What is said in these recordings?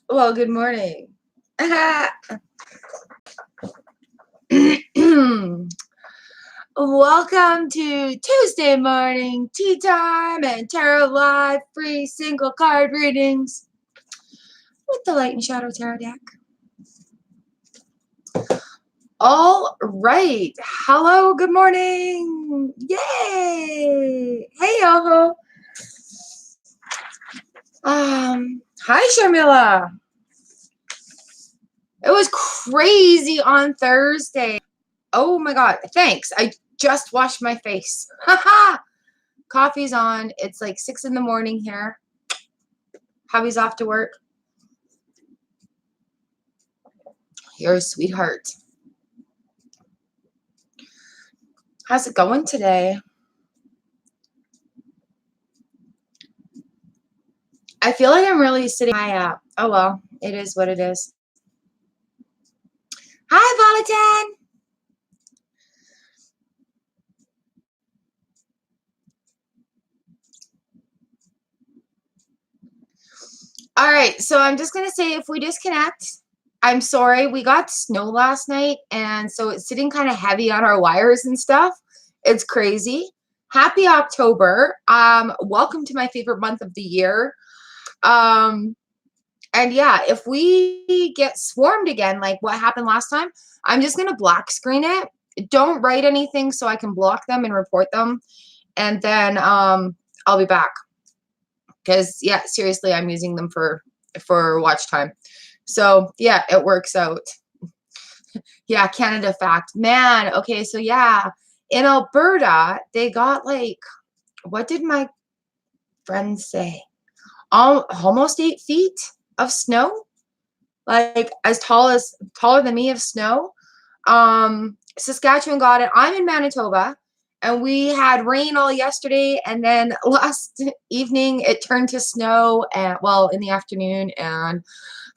Well, good morning. Welcome to Tuesday morning tea time and tarot live free single card readings with the light and shadow tarot deck. All right. Hello. Good morning. Yay. Hey, y'all. Hi, Sharmila. It was crazy on Thursday. Oh my God. Thanks. I just washed my face. Haha. Coffee's on. It's like 6 in the morning here. Hubby's off to work. You're a sweetheart. How's it going today? I feel like I'm really sitting my app. Oh well, it is what it is. Hi, Volatin. All right, so I'm just gonna say if we disconnect, I'm sorry. We got snow last night, and so it's sitting kind of heavy on our wires and stuff. It's crazy. Happy October. Welcome to my favorite month of the year. And yeah, if we get swarmed again, like what happened last time, I'm just going to black screen it. Don't write anything so I can block them and report them. And then I'll be back. Because, yeah, seriously, I'm using them for watch time. So, yeah, it works out. Yeah, Canada fact. Man, okay, so yeah, in Alberta, they got like, what did my friend say? Almost 8 feet of snow. Like taller than me of snow. Saskatchewan got it. I'm in Manitoba, and we had rain all yesterday, and then last evening it turned to snow, and well, in the afternoon, and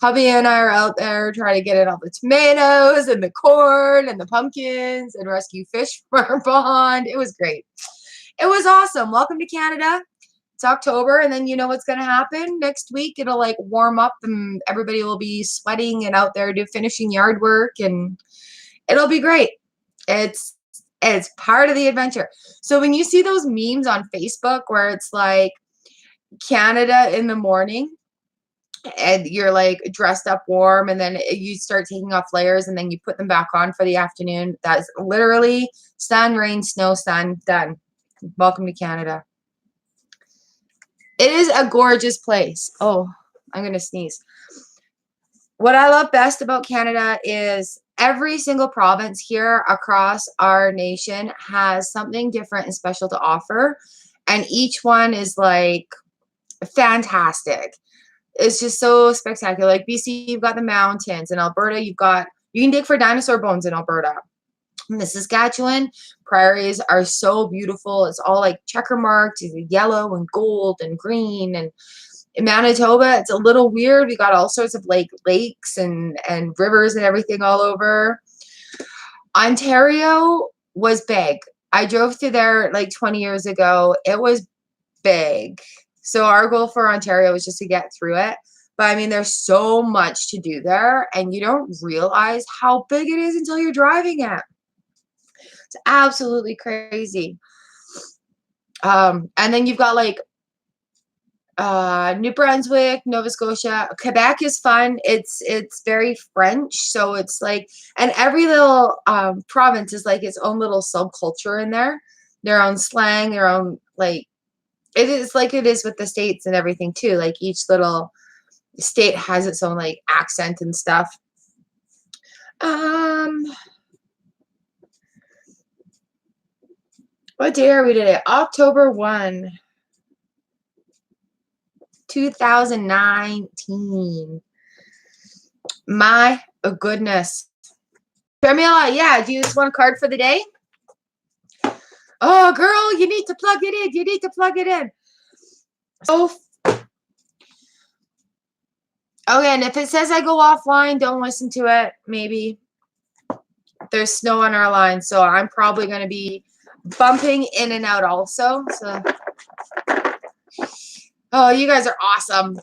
hubby and I are out there trying to get in all the tomatoes and the corn and the pumpkins and rescue fish from our pond. It was great. It was awesome. Welcome to Canada. It's October, and then you know what's going to happen next week. It'll like warm up, and everybody will be sweating and out there finishing yard work, and it'll be great. It's part of the adventure. So when you see those memes on Facebook where it's like Canada in the morning, and you're like dressed up warm, and then you start taking off layers, and then you put them back on for the afternoon. That's literally sun, rain, snow, sun, done. Welcome to Canada. It is a gorgeous place. Oh, I'm going to sneeze. What I love best about Canada is every single province here across our nation has something different and special to offer. And each one is like fantastic. It's just so spectacular. Like BC, you've got the mountains. In Alberta, you can dig for dinosaur bones in Alberta. In the Saskatchewan, prairies are so beautiful. It's all like checker marked, yellow and gold and green. And in Manitoba, it's a little weird. We got all sorts of like lakes and rivers and everything all over. Ontario was big. I drove through there like 20 years ago. It was big. So our goal for Ontario was just to get through it. But I mean, there's so much to do there, and you don't realize how big it is until you're driving it. It's absolutely crazy. And then you've got like New Brunswick, Nova Scotia. Quebec is fun. It's very French, so it's like, and every little province is like its own little subculture in there, their own slang, their own like, it is like it is with the states and everything too. Like each little state has its own like accent and stuff. What day are we today? October 1. 2019. My goodness. Premiela, yeah, do you just want a card for the day? Oh, girl, you need to plug it in. You need to plug it in. So, okay, and if it says I go offline, don't listen to it. Maybe. There's snow on our line, so I'm probably going to be bumping in and out also. So, oh, you guys are awesome.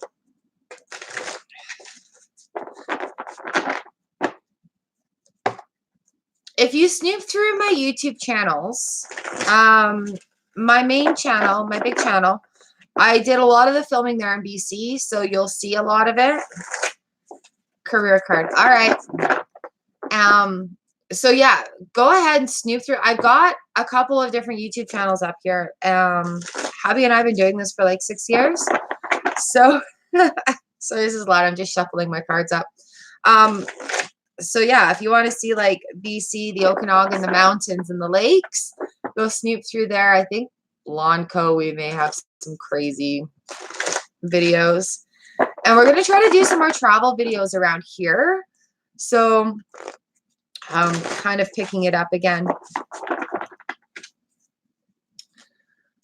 if you snoop through my YouTube channels, my main channel, my big channel, I did a lot of the filming there in BC, so you'll see a lot of it. Career card. All right. So yeah, go ahead and snoop through. I've got a couple of different YouTube channels up here. Hubby and I have been doing this for like 6 years. So, so this is a lot. I'm just shuffling my cards up. So yeah, if you want to see like BC, the Okanagan, the mountains and the lakes, go snoop through there. I think Blondeco, we may have some crazy videos. And we're going to try to do some more travel videos around here. So I'm kind of picking it up again.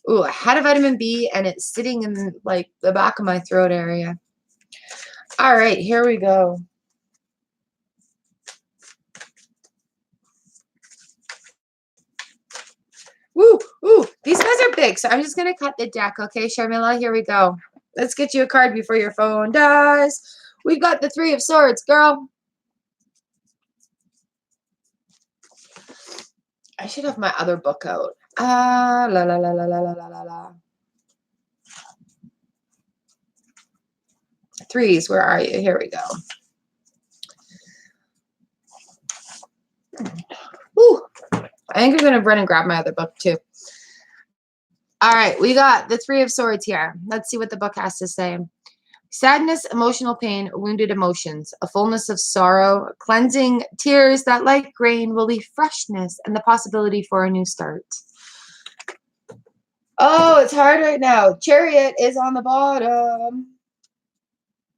Ooh, I had a vitamin B and it's sitting in like the back of my throat area. All right, here we go. Woo, ooh, these guys are big, so I'm just going to cut the deck, okay, Sharmila? Here we go. Let's get you a card before your phone dies. We've got the Three of Swords, girl. I should have my other book out. La la la la la la la la la. Threes, where are you? Here we go. Ooh, I think I'm going to run and grab my other book too. All right, we got the Three of Swords here. Let's see what the book has to say. Sadness, emotional pain, wounded emotions, a fullness of sorrow, cleansing tears that like grain will leave freshness and the possibility for a new start. Oh, it's hard right now. Chariot is on the bottom.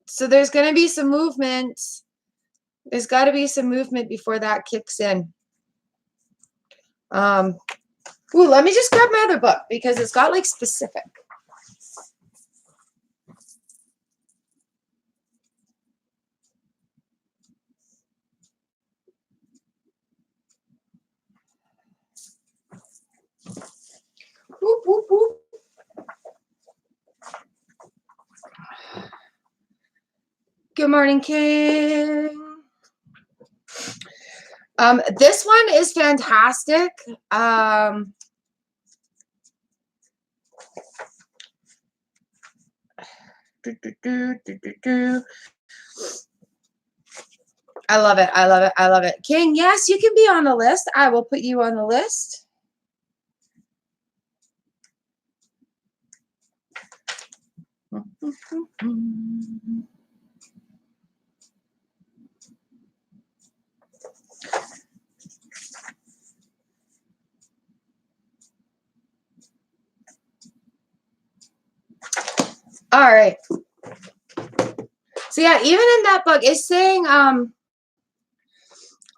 So there's going to be some movement. There's got to be some movement before that kicks in. Ooh, let me just grab my other book because it's got like specific. Whoop, whoop, whoop. Good morning, King. This one is fantastic. I love it. I love it. I love it. King, yes, you can be on the list. I will put you on the list. All right. So yeah, even in that book, it's saying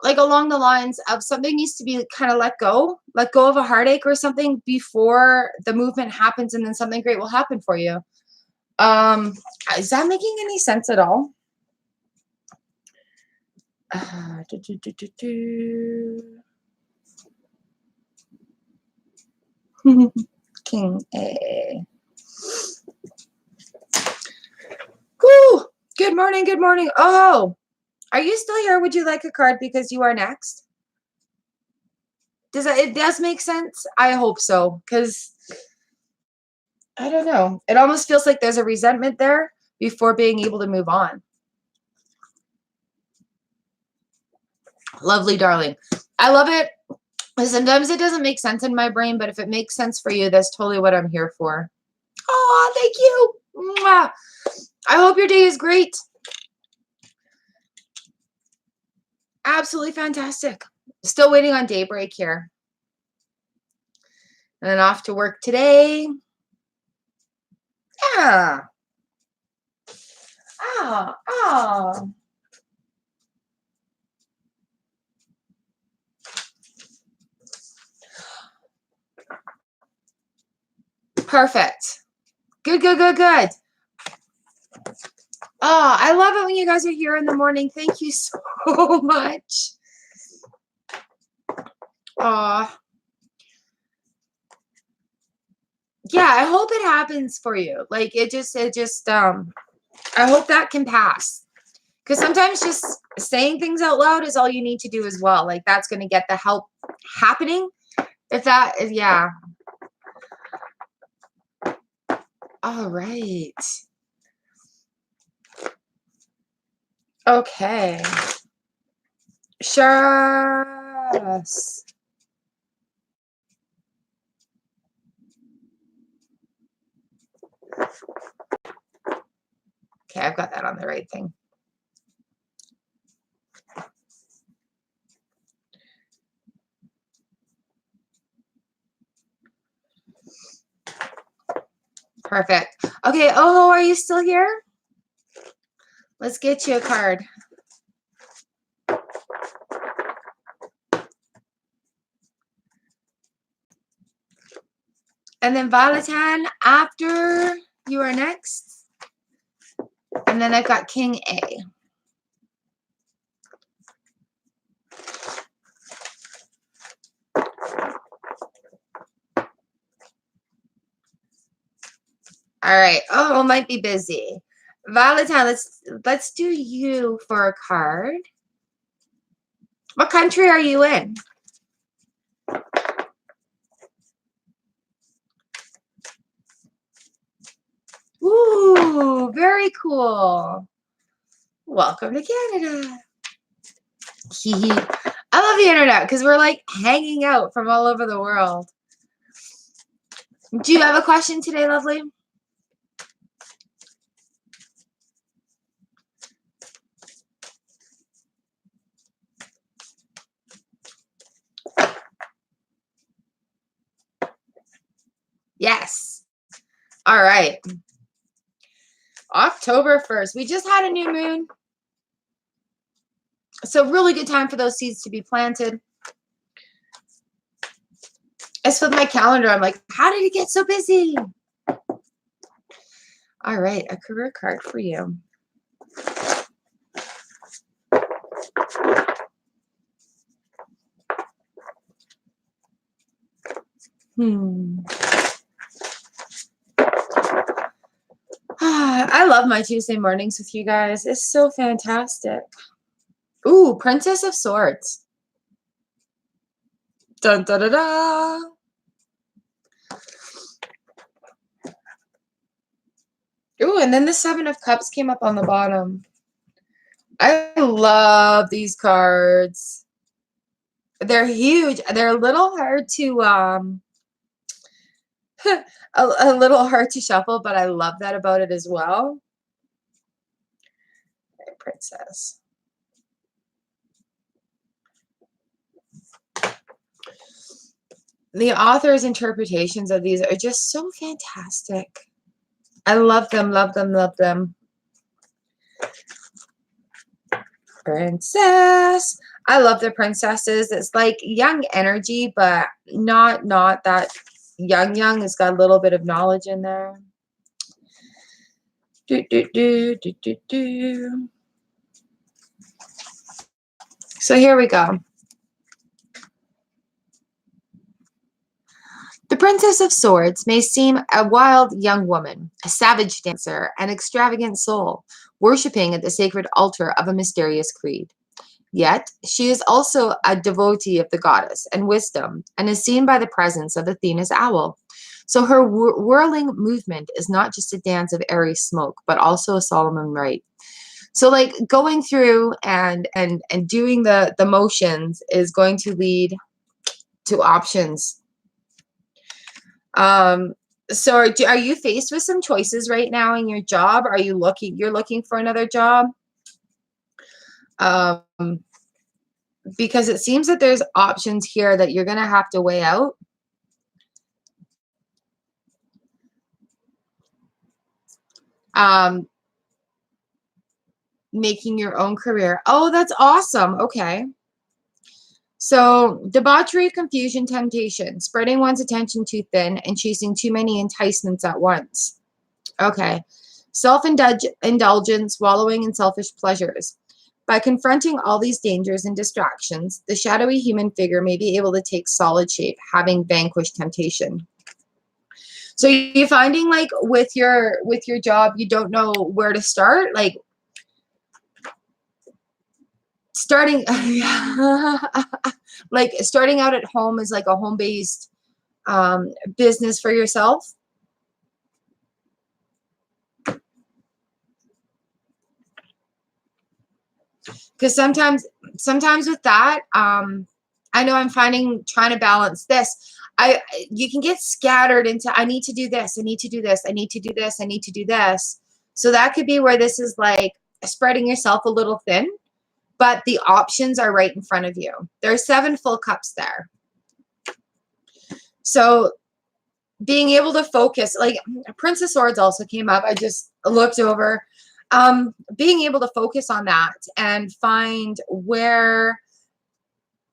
like along the lines of something needs to be kind of let go of a heartache or something before the movement happens, and then something great will happen for you. Is that making any sense at all? King A. Whew. Good morning. Good morning. Oh, are you still here? Would you like a card because you are next? It does make sense? I hope so, because I don't know. It almost feels like there's a resentment there before being able to move on. Lovely, darling. I love it. Sometimes it doesn't make sense in my brain, but if it makes sense for you, that's totally what I'm here for. Oh, thank you. Mwah. I hope your day is great. Absolutely fantastic. Still waiting on daybreak here. And then off to work today. Yeah. Oh. Perfect. Good. Oh, I love it when you guys are here in the morning. Thank you so much. Oh. Yeah, I hope it happens for you. Like I hope that can pass. Because sometimes just saying things out loud is all you need to do as well. Like that's going to get the help happening. If that is, yeah. All right. Okay. Shush. Okay, I've got that on the right thing. Perfect. Okay. Oh, are you still here? Let's get you a card. And then Valentine, after you are next. And then I've got King A. All right. Oh, might be busy. Valentine, let's do you for a card. What country are you in? Ooh, very cool. Welcome to Canada. I love the internet because we're like hanging out from all over the world. Do you have a question today, lovely? Yes. All right. October 1st. We just had a new moon. So really good time for those seeds to be planted. As with my calendar, I'm like, how did it get so busy? All right, a career card for you. I love my Tuesday mornings with you guys. It's so fantastic. Ooh, Princess of Swords. Dun, da, da, da. Ooh, and then the Seven of Cups came up on the bottom. I love these cards. They're huge. They're a little hard to a little hard to shuffle, but I love that about it as well. Okay, Princess. The author's interpretations of these are just so fantastic. I love them, love them, love them. Princess. I love the princesses. It's like young energy, but not that young. It's got a little bit of knowledge in there. So here we go. The Princess of Swords may seem a wild young woman, a savage dancer, an extravagant soul, worshipping at the sacred altar of a mysterious creed. Yet, she is also a devotee of the goddess and wisdom, and is seen by the presence of Athena's owl. So her whirling movement is not just a dance of airy smoke, but also a solemn rite. So like going through and doing the motions is going to lead to options. So are you faced with some choices right now in your job? Are you you're looking for another job? Because it seems that there's options here that you're going to have to weigh out. Making your own career. Oh, that's awesome. Okay. So debauchery, confusion, temptation, spreading one's attention too thin and chasing too many enticements at once. Okay. Self-indulgence, wallowing in selfish pleasures. By confronting all these dangers and distractions, the shadowy human figure may be able to take solid shape, having vanquished temptation. So you're finding like with your job, you don't know where to start? Like, starting like starting out at home is like a home-based business for yourself. Because sometimes with that, I know I'm trying to balance this. You can get scattered into, I need to do this, I need to do this, I need to do this, I need to do this. So that could be where this is like spreading yourself a little thin, but the options are right in front of you. There's 7 full cups there. So being able to focus, like Prince of Swords also came up. I just looked over. Being able to focus on that and find where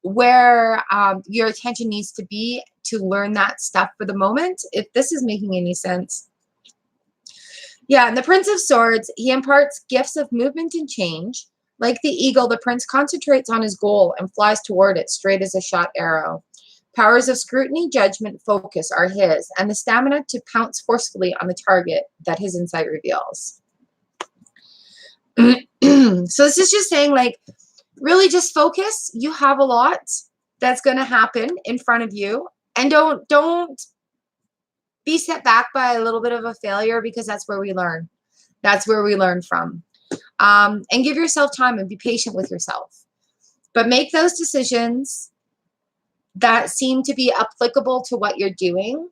your attention needs to be to learn that stuff for the moment, if this is making any sense. Yeah, and the Prince of Swords, he imparts gifts of movement and change. Like the eagle, the prince concentrates on his goal and flies toward it straight as a shot arrow. Powers of scrutiny, judgment, focus are his, and the stamina to pounce forcefully on the target that his insight reveals. So this is just saying, like, really just focus. You have a lot that's going to happen in front of you, and don't be set back by a little bit of a failure, because that's where we learn. That's where we learn from. And give yourself time and be patient with yourself. But make those decisions that seem to be applicable to what you're doing.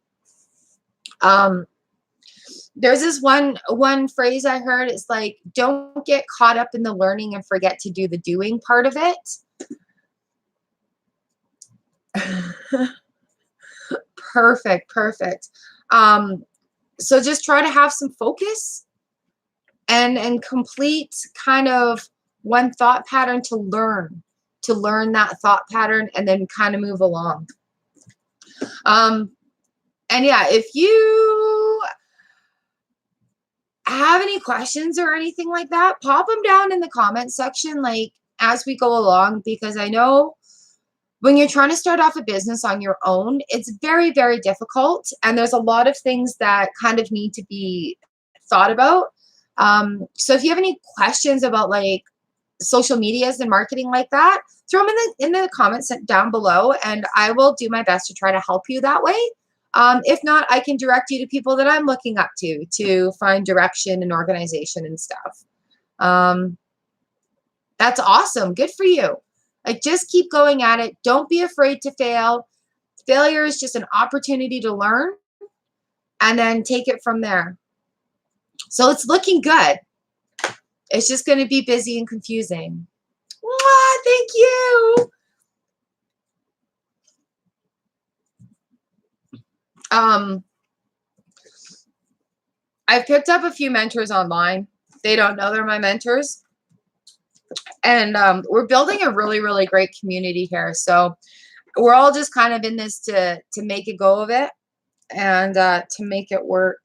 There's this one phrase I heard. It's like, don't get caught up in the learning and forget to do the doing part of it. Perfect. So just try to have some focus and complete kind of one thought pattern to learn that thought pattern, and then kind of move along. And yeah, if you have any questions or anything like that, pop them down in the comment section, like, as we go along, because I know when you're trying to start off a business on your own, it's very, very difficult. And there's a lot of things that kind of need to be thought about. So if you have any questions about like social medias and marketing like that, throw them in the comments down below, and I will do my best to try to help you that way. If not, I can direct you to people that I'm looking up to find direction and organization and stuff. That's awesome. Good for you. Like, just keep going at it. Don't be afraid to fail. Failure is just an opportunity to learn, and then take it from there. So it's looking good. It's just going to be busy and confusing. Thank you. I've picked up a few mentors online. They don't know they're my mentors. And we're building a really, really great community here. So we're all just kind of in this to make a go of it, and to make it work.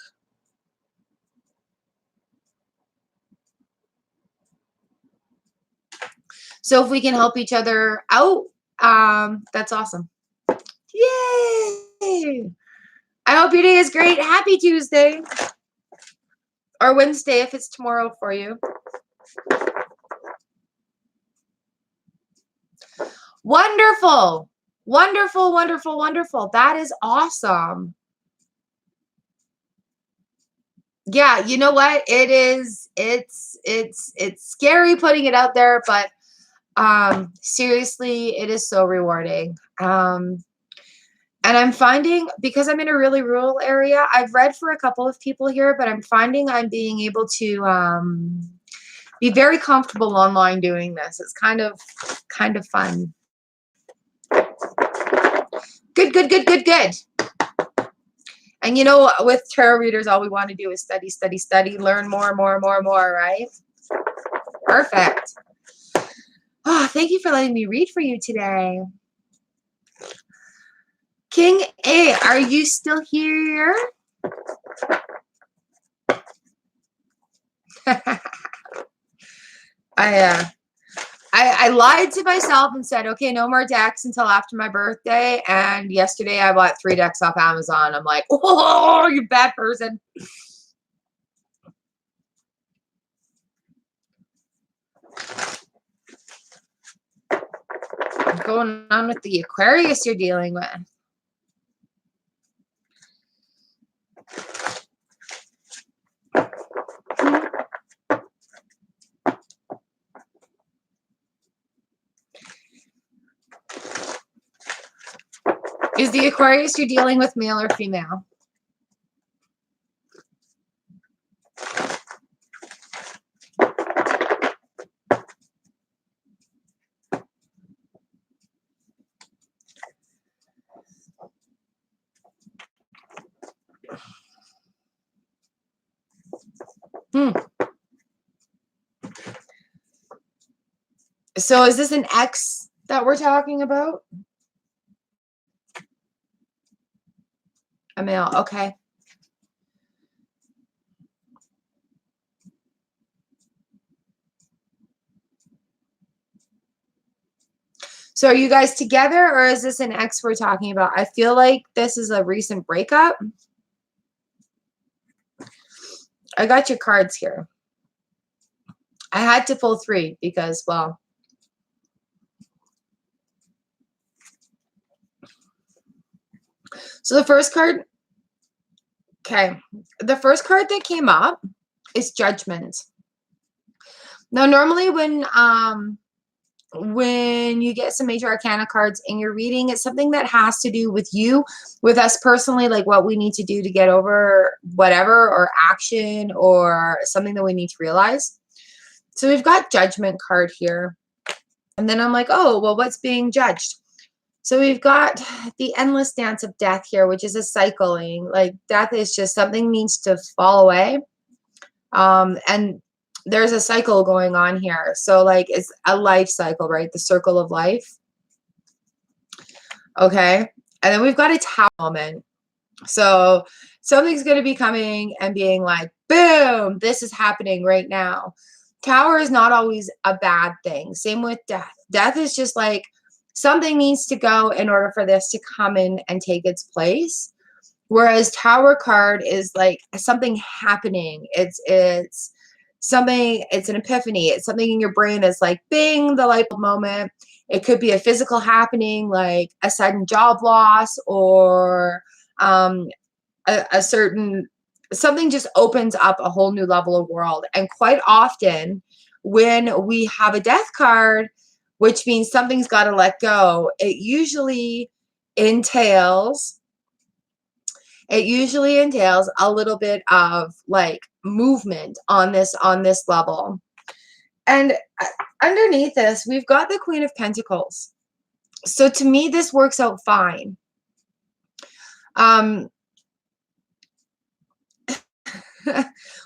So if we can help each other out, that's awesome. Yay! I hope your day is great. Happy Tuesday. Or Wednesday if it's tomorrow for you. Wonderful. Wonderful, wonderful, wonderful. That is awesome. Yeah, you know what? It is, it's scary putting it out there, but seriously, it is so rewarding. And I'm finding, because I'm in a really rural area, I've read for a couple of people here, but I'm finding I'm being able to be very comfortable online doing this. It's kind of fun. Good. And you know, with tarot readers, all we want to do is study, learn more, right? Perfect. Oh, thank you for letting me read for you today. King A, are you still here? I lied to myself and said, okay, no more decks until after my birthday. And yesterday I bought 3 decks off Amazon. I'm like, oh, you bad person. going on with the Aquarius you're dealing with? Is the Aquarius you're dealing with male or female? So is this an ex that we're talking about? A male, okay. So are you guys together, or is this an ex we're talking about? I feel like this is a recent breakup. I got your cards here. I had to pull 3 because, well, so the first card, okay, the first card that came up is Judgment. Now, normally when you get some major arcana cards in your reading, it's something that has to do with you, with us personally, like what we need to do to get over whatever, or action, or something that we need to realize. So we've got Judgment card here. And then I'm like, oh, well, what's being judged? So we've got the endless dance of death here, which is a cycling. Like, death is just something needs to fall away. And there's a cycle going on here. So, like, it's a life cycle, right? The circle of life. Okay. And then we've got a tower moment. So something's going to be coming and being like, boom, this is happening right now. Tower is not always a bad thing. Same with death. Death is just like, something needs to go in order for this to come in and take its place. Whereas Tower card is like something happening. It's something, it's an epiphany. It's something in your brain that's like, bing, the light bulb moment. It could be a physical happening, like a sudden job loss, or a certain, something just opens up a whole new level of world. And quite often when we have a death card, which means something's got to let go, it usually entails a little bit of like movement on this level. And underneath this, we've got the Queen of Pentacles. So to me, this works out fine.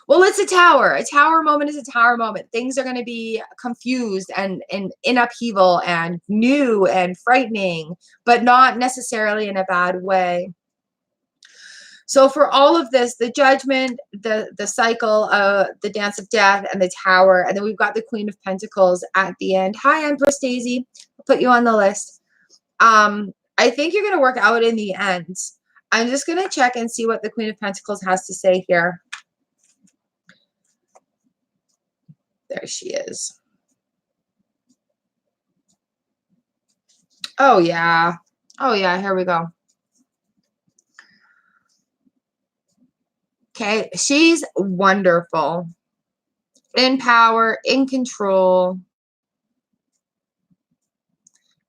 Well, it's a tower. A tower moment is a tower moment. Things are going to be confused and in upheaval and new and frightening, but not necessarily in a bad way. So for all of this, the Judgment, the cycle, the dance of death, and the tower, and then we've got the Queen of Pentacles at the end. Hi, Empress Daisy. I'll put you on the list. I think you're going to work out in the end. I'm just going to check and see what the Queen of Pentacles has to say here. There she is. Oh, yeah. Oh, yeah. Here we go. Okay. She's wonderful. In power, in control.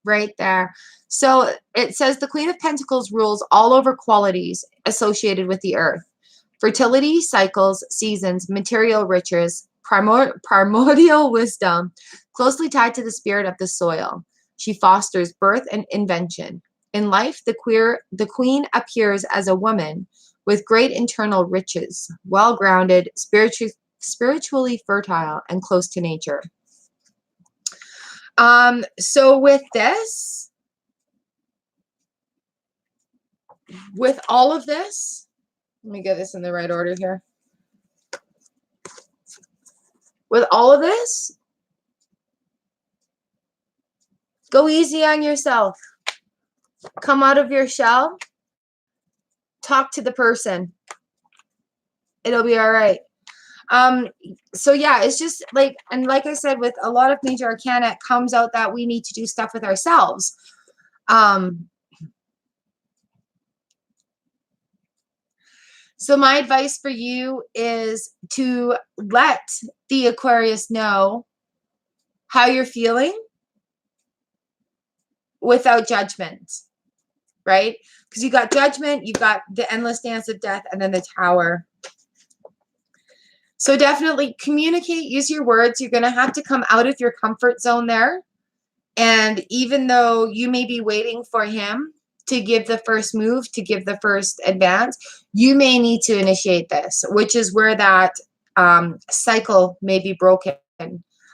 Right there. So it says the Queen of Pentacles rules all over qualities associated with the earth. Fertility, cycles, seasons, material riches, primordial wisdom, closely tied to the spirit of the soil. She fosters birth and invention. In life, the queen appears as a woman with great internal riches, well-grounded, spiritually fertile, and close to nature. So with this, with all of this, let me get this in the right order here. With all of this, go easy on yourself. Come out of your shell. Talk to the person. It'll be all right. So yeah, it's just like, and like I said, with a lot of major arcana, it comes out that we need to do stuff with ourselves. So my advice for you is to let the Aquarius know how you're feeling without judgment, right? Because you got judgment, you got the endless dance of death, and then the Tower. So definitely communicate, use your words. You're going to have to come out of your comfort zone there. And even though you may be waiting for him to give the first move, to give the first advance, you may need to initiate this, which is where that cycle may be broken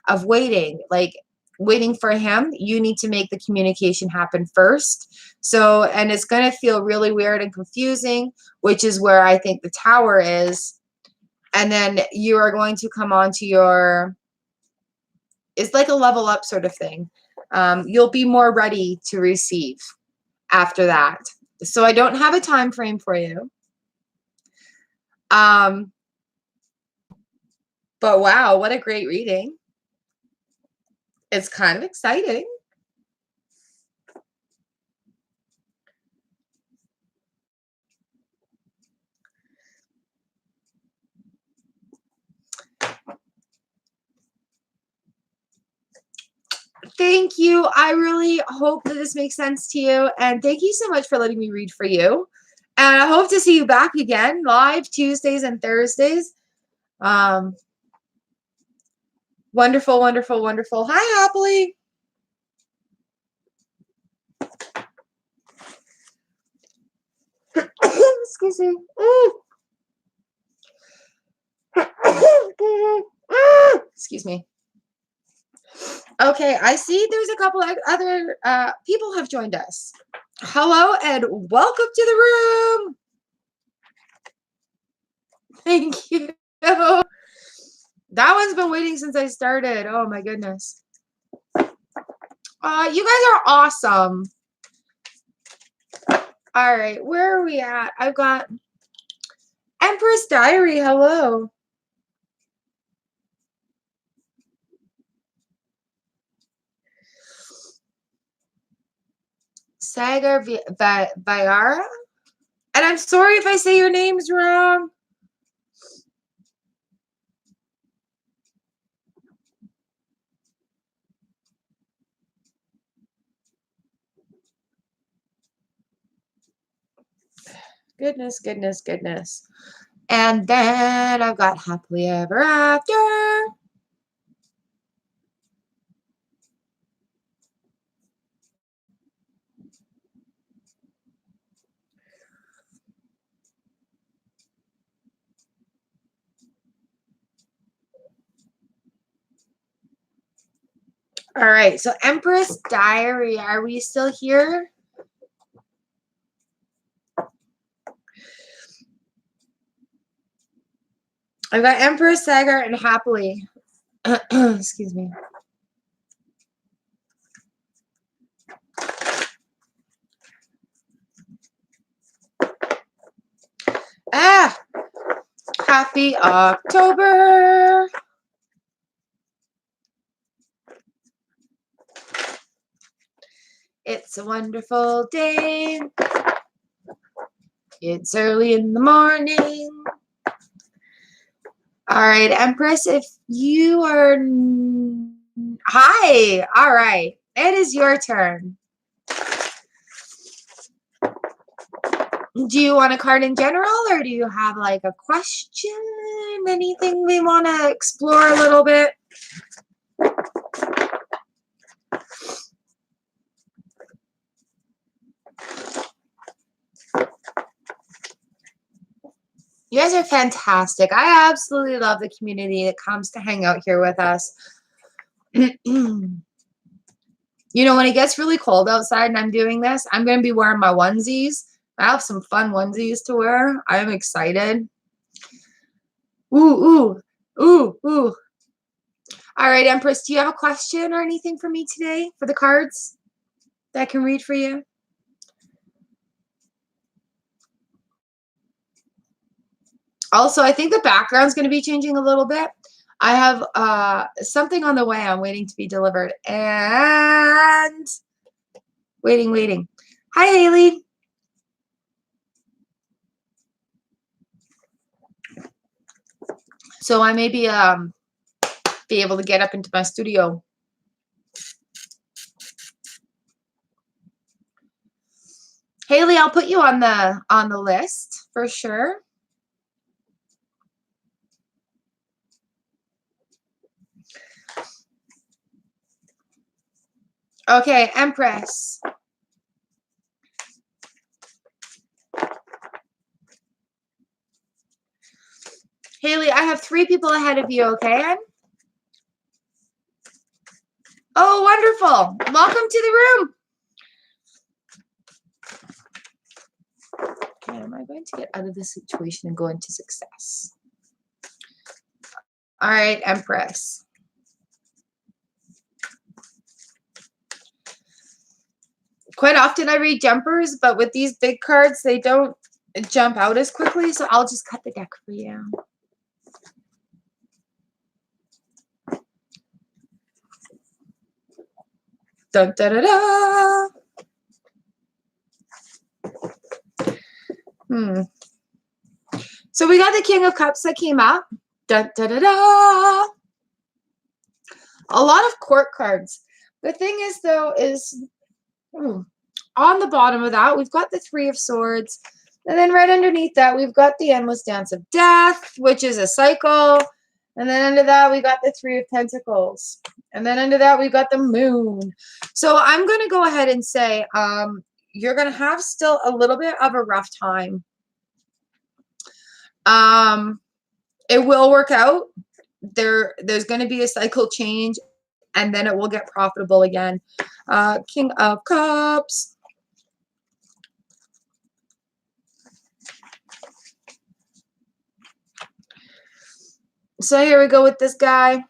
of waiting. Like waiting for him, you need to make the communication happen first. So, and it's going to feel really weird and confusing, which is where I think the Tower is. And then you are going to come on to your, it's like a level up sort of thing. You'll be more ready to receive after that. So I don't have a time frame for you. But wow, what a great reading. It's kind of exciting. Thank you. I really hope that this makes sense to you. And thank you so much for letting me read for you. And I hope to see you back again live Tuesdays and Thursdays. Wonderful, wonderful, wonderful. Hi, Happily. Excuse me. Excuse me. Okay, I see there's a couple of other people have joined us. Hello and welcome to the room. Thank you. That one's been waiting since I started. Oh my goodness. You guys are awesome. All right, where are we at? I've got Empress Diary. Hello. Sagar Viara. And I'm sorry if I say your names wrong. Goodness, goodness, goodness. And then I've got Happily Ever After. All right, so Empress Diary, are we still here? I've got Empress, Sagar, and Happily. Excuse me. Happy October. It's a wonderful day. It's early in the morning. All right, Empress, if you are... Hi. All right. It is your turn. Do you want a card in general, or do you have like a question? Anything we want to explore a little bit? You guys are fantastic. I absolutely love the community that comes to hang out here with us. You know, when it gets really cold outside and I'm doing this, I'm going to be wearing my onesies. I have some fun onesies to wear. I'm excited. Ooh, ooh, ooh, ooh. All right, Empress, do you have a question or anything for me today for the cards that I can read for you? Also, I think the background's going to be changing a little bit. I have something on the way. I'm waiting to be delivered. And waiting. Hi, Haley. So I may be able to get up into my studio. Haley, I'll put you on the list for sure. Okay, Empress. Haley, I have 3 people ahead of you, okay? Oh, wonderful. Welcome to the room. Okay, am I going to get out of this situation and go into success? All right, Empress. Quite often I read jumpers, but with these big cards, they don't jump out as quickly, so I'll just cut the deck for you. Dun, da, da, da. So we got the King of Cups that came up. Dun, da, da, da. A lot of court cards. The thing is, though, is on the bottom of that, we've got the 3 of Swords. And then right underneath that, we've got the Endless Dance of Death, which is a cycle. And then under that, we got the 3 of Pentacles. And then under that, we got the Moon. So I'm going to go ahead and say you're going to have still a little bit of a rough time. It will work out. There's going to be a cycle change, and then it will get profitable again. King of Cups. So here we go with this guy.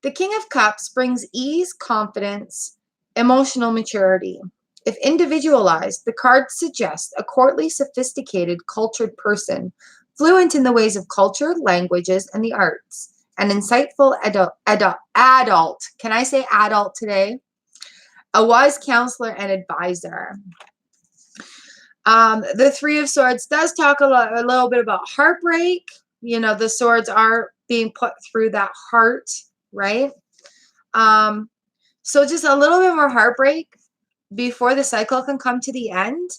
The King of Cups brings ease, confidence, emotional maturity. If individualized, the card suggests a courtly, sophisticated, cultured person, fluent in the ways of culture, languages, and the arts. An insightful adult. Can I say adult today? A wise counselor and advisor. The 3 of Swords does talk a little bit about heartbreak. You know, the swords are being put through that heart, right? So just a little bit more heartbreak before the cycle can come to the end.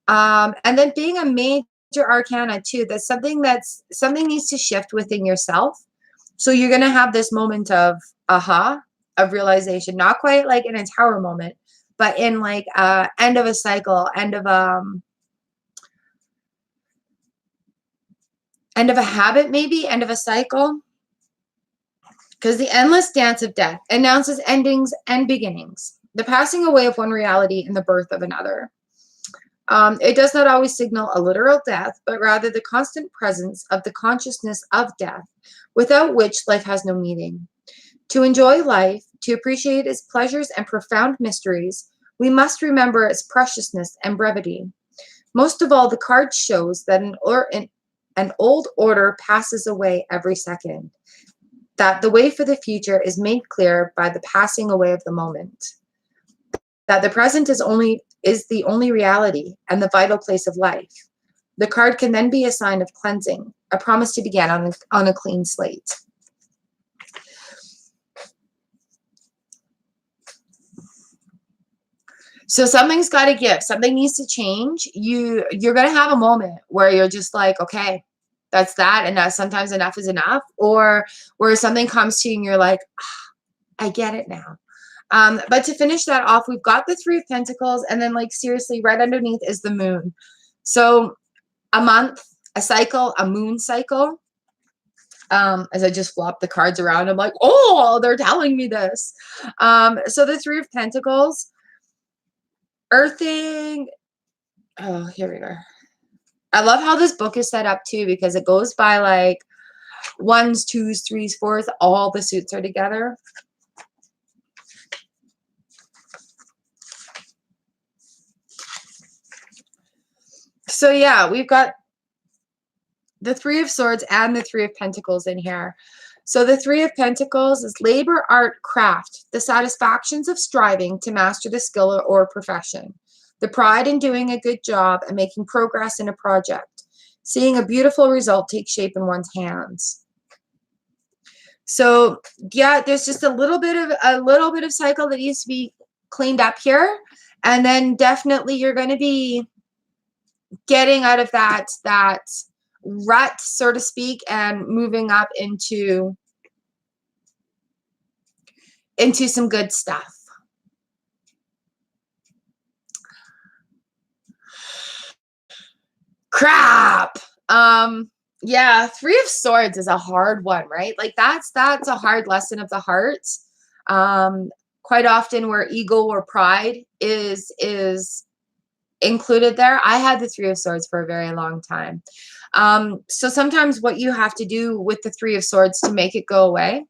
And then being a major arcana too, something needs to shift within yourself. So you're going to have this moment of of realization, not quite like in a tower moment, but in like end of a cycle, end of a habit, maybe end of a cycle. Because the endless dance of death announces endings and beginnings, the passing away of one reality and the birth of another. It does not always signal a literal death, but rather the constant presence of the consciousness of death, without which life has no meaning. To enjoy life, to appreciate its pleasures and profound mysteries, we must remember its preciousness and brevity. Most of all, the card shows that an old order passes away every second, that the way for the future is made clear by the passing away of the moment, that the present is the only reality and the vital place of life. The card can then be a sign of cleansing, a promise to begin on a clean slate. So something's got to give. Something needs to change. You're going to have a moment where you're just like, okay, that's that. And that sometimes enough is enough. Or where something comes to you and you're like, I get it now. But to finish that off, we've got the 3 of Pentacles. And then like seriously, right underneath is the Moon. So a month, a cycle, a moon cycle. As I just flop the cards around, I'm like, oh, they're telling me this. So the 3 of Pentacles. Earthing. Oh, here we go. I love how this book is set up too, because it goes by like 1s, 2s, 3s, 4s. All the suits are together. So yeah, we've got the Three of Swords and the Three of Pentacles in here. So the Three of Pentacles is labor, art, craft, the satisfactions of striving to master the skill or profession, the pride in doing a good job and making progress in a project, seeing a beautiful result take shape in one's hands. So yeah, there's just a little bit of cycle that needs to be cleaned up here, and then definitely you're going to be getting out of that rut, so to speak, and moving up into some good stuff. Crap. Yeah, Three of Swords is a hard one, right? Like that's a hard lesson of the heart. Quite often where ego or pride is included there. I had the Three of Swords for a very long time. So sometimes what you have to do with the Three of Swords to make it go away,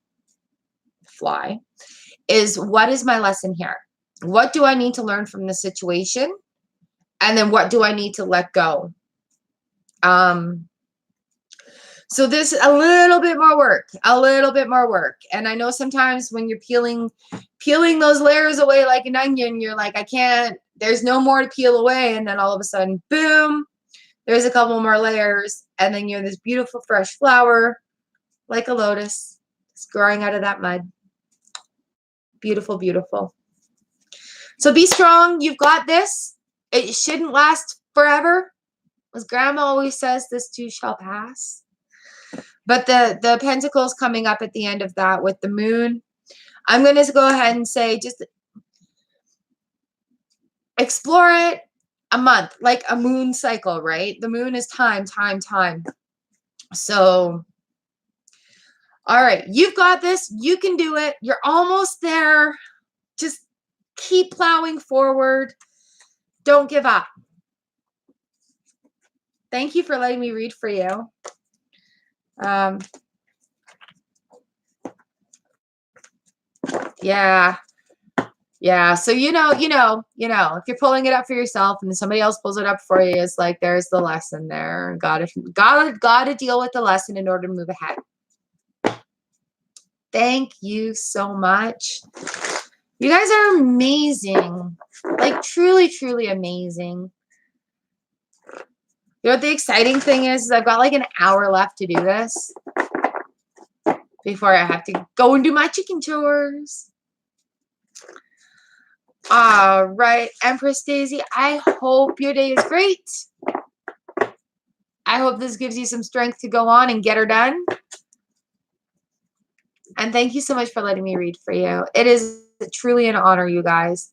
fly, is what is my lesson here? What do I need to learn from the situation? And then what do I need to let go? So there's a little bit more work, And I know sometimes when you're peeling those layers away like an onion, you're like, I can't, there's no more to peel away. And then all of a sudden, boom, there's a couple more layers. And then you're this beautiful fresh flower, like a lotus, it's growing out of that mud. Beautiful, beautiful. So be strong. You've got this. It shouldn't last forever. As Grandma always says, this too shall pass. But the pentacles coming up at the end of that with the moon, I'm going to go ahead and say just explore it a month, like a moon cycle, right? The moon is time. So, all right, you've got this. You can do it. You're almost there. Just keep plowing forward. Don't give up. Thank you for letting me read for you. Yeah. So you know, if you're pulling it up for yourself and somebody else pulls it up for you, it's like there's the lesson there. Gotta deal with the lesson in order to move ahead. Thank you so much. You guys are amazing. Like truly, truly amazing. You know what the exciting thing is I've got like an hour left to do this before I have to go and do my chicken chores. All right, Empress Daisy, I hope your day is great. I hope this gives you some strength to go on and get her done. And thank you so much for letting me read for you. It is truly an honor, you guys.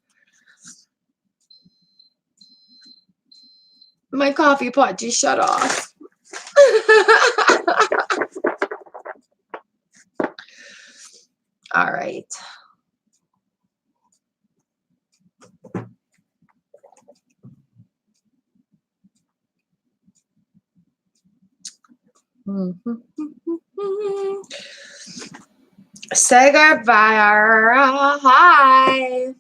My coffee pot just shut off. All right. Sagar Vara, hi.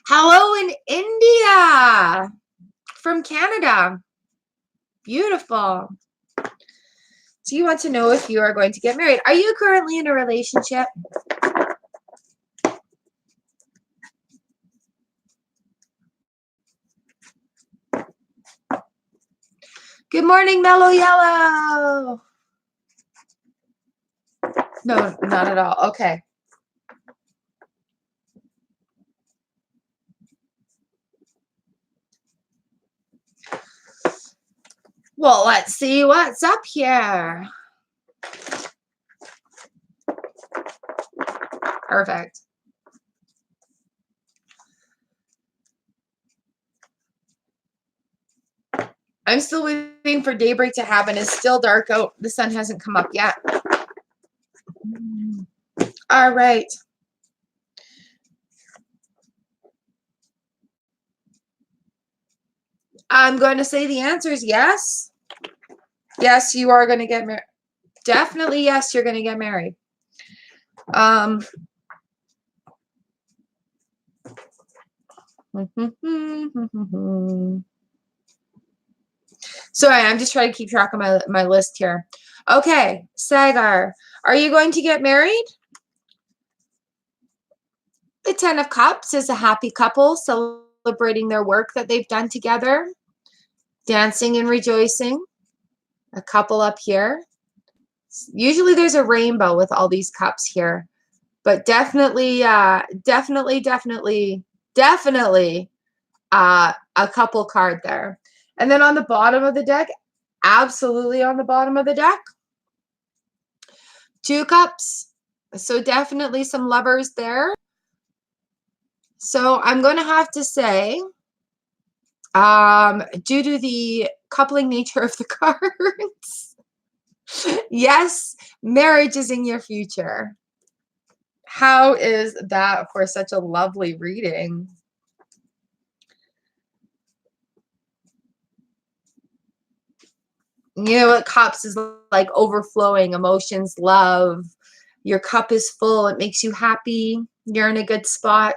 Hello in India from Canada. Beautiful. Do you want to know if you are going to get married? Are you currently in a relationship? Good morning, Mellow Yellow. No, not at all. Okay. Well, let's see what's up here. Perfect. I'm still waiting for daybreak to happen. It's still dark out. The sun hasn't come up yet. All right. I'm going to say the answer is yes. Yes, you are going to get married. Definitely yes, you're going to get married. Sorry, I'm just trying to keep track of my list here. Okay, Sagar, are you going to get married? The Ten of Cups is a happy couple celebrating their work that they've done together, dancing and rejoicing. A couple up here. Usually there's a rainbow with all these cups here, but definitely, definitely a couple card there. And then on the bottom of the deck, absolutely on the bottom of the deck, 2 cups. So definitely some lovers there. So I'm going to have to say, due to the coupling nature of the cards, yes, marriage is in your future. How is that for such a lovely reading? You know what cups is like? Overflowing emotions, love. Your cup is full. It makes you happy. You're in a good spot.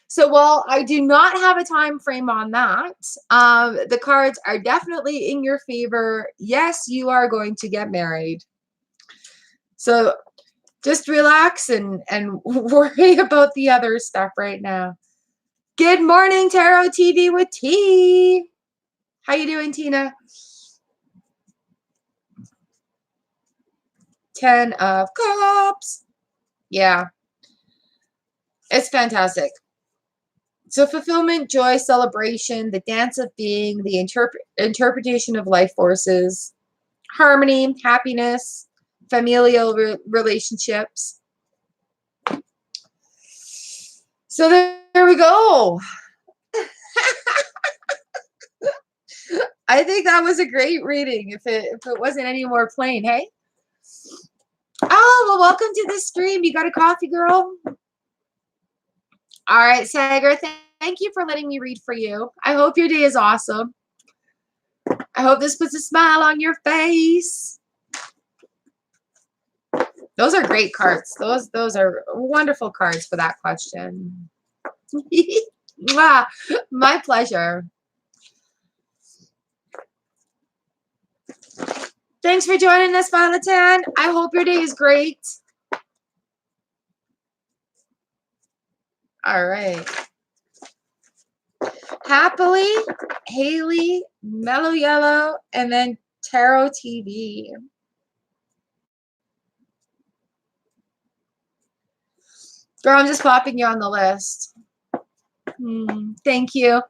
So while I do not have a time frame on that, the cards are definitely in your favor. Yes, you are going to get married. So just relax and worry about the other stuff right now. Good morning, Tarot TV with T. How you doing, Tina? 10 of Cups. Yeah. It's fantastic. So fulfillment, joy, celebration, the dance of being, the interpretation of life forces, harmony, happiness, familial relationships. So there we go. I think that was a great reading if it wasn't any more plain, hey? Oh, well, welcome to the stream. You got a coffee, girl? All right, Sagar, thank you for letting me read for you. I hope your day is awesome. I hope this puts a smile on your face. Those are great cards. Those are wonderful cards for that question. My pleasure. Thanks for joining us, Valatan. I hope your day is great. All right. Happily, Haley, Mellow Yellow, and then Tarot TV. Girl, I'm just popping you on the list. Thank you.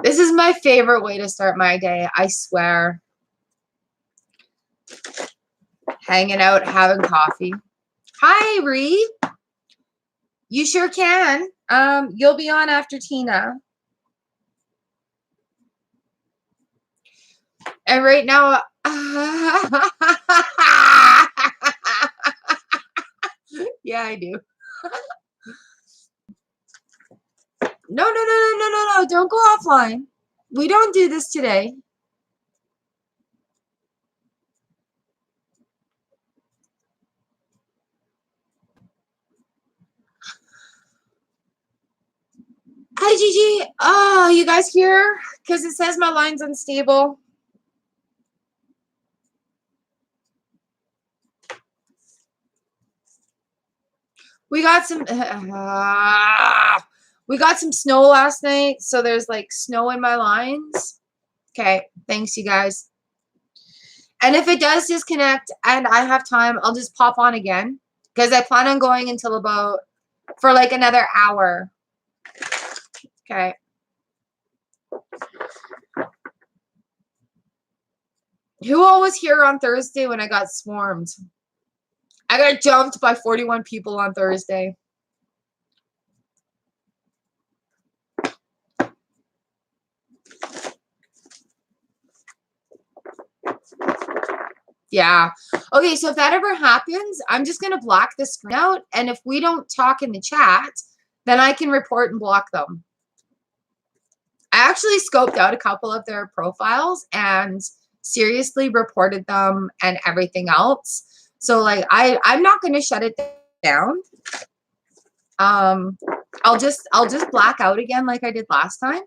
This is my favorite way to start my day, I swear. Hanging out, having coffee. Hi, Ree. You sure can. You'll be on after Tina. And right now, yeah, I do. No. Don't go offline. We don't do this today. Hi, Gigi. Oh, you guys here? Because it says my line's unstable. We got some snow last night, so there's like snow in my lines. Okay, thanks you guys. And if it does disconnect and I have time, I'll just pop on again because I plan on going until for like another hour. Okay. Who all was here on Thursday when I got swarmed? I got jumped by 41 people on Thursday. Yeah. Okay, so if that ever happens, I'm just going to block the screen out. And if we don't talk in the chat, then I can report and block them. I actually scoped out a couple of their profiles and seriously reported them and everything else. So like I'm not going to shut it down. I'll just black out again like I did last time.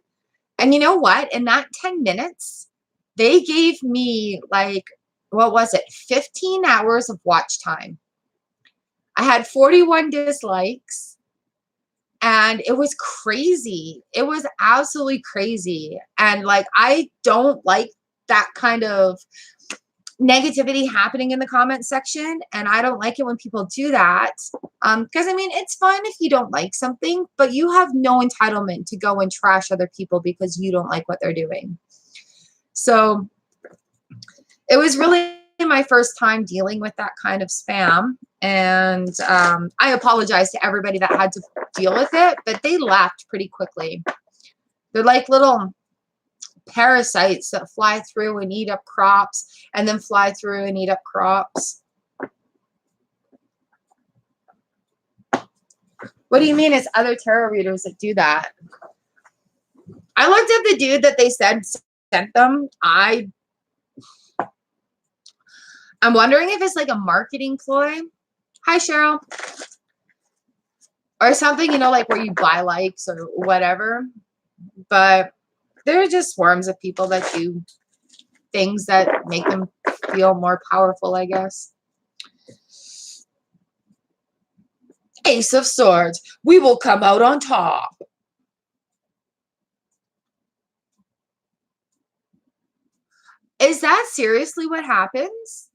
And you know what? In that 10 minutes, they gave me like, what was it? 15 hours of watch time. I had 41 dislikes and it was crazy. It was absolutely crazy. And like, I don't like that kind of negativity happening in the comment section, and I don't like it when people do that, because I mean, it's fine if you don't like something, but you have no entitlement to go and trash other people because you don't like what they're doing. So it was really my first time dealing with that kind of spam, and I apologize to everybody that had to deal with it, but they left pretty quickly. They're like little parasites that fly through and eat up crops and then fly through and eat up crops. What do you mean it's other tarot readers that do that? I looked at the dude that they said sent them. I'm wondering if it's like a marketing ploy. Hi, Cheryl. Or something, you know, like where you buy likes or whatever. But they're just swarms of people that do things that make them feel more powerful, I guess. Ace of Swords. We will come out on top. Is that seriously what happens?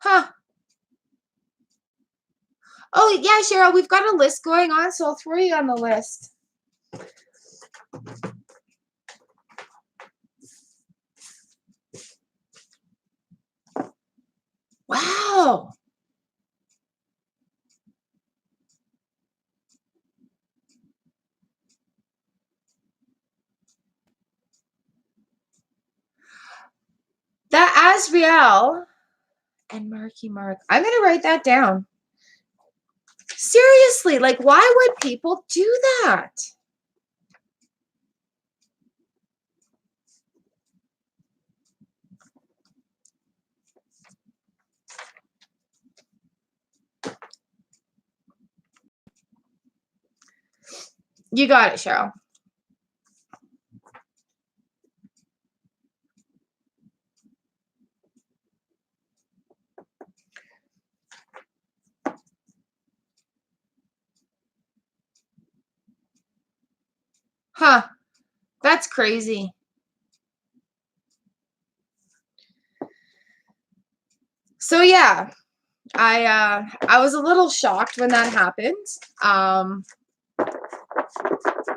Huh. Oh, yeah, Cheryl, we've got a list going on, so I'll throw you on the list. Wow. That Asriel and Marky Mark. I'm going to write that down. Seriously, like, why would people do that? You got it, Cheryl. Huh. That's crazy. So yeah, I was a little shocked when that happened.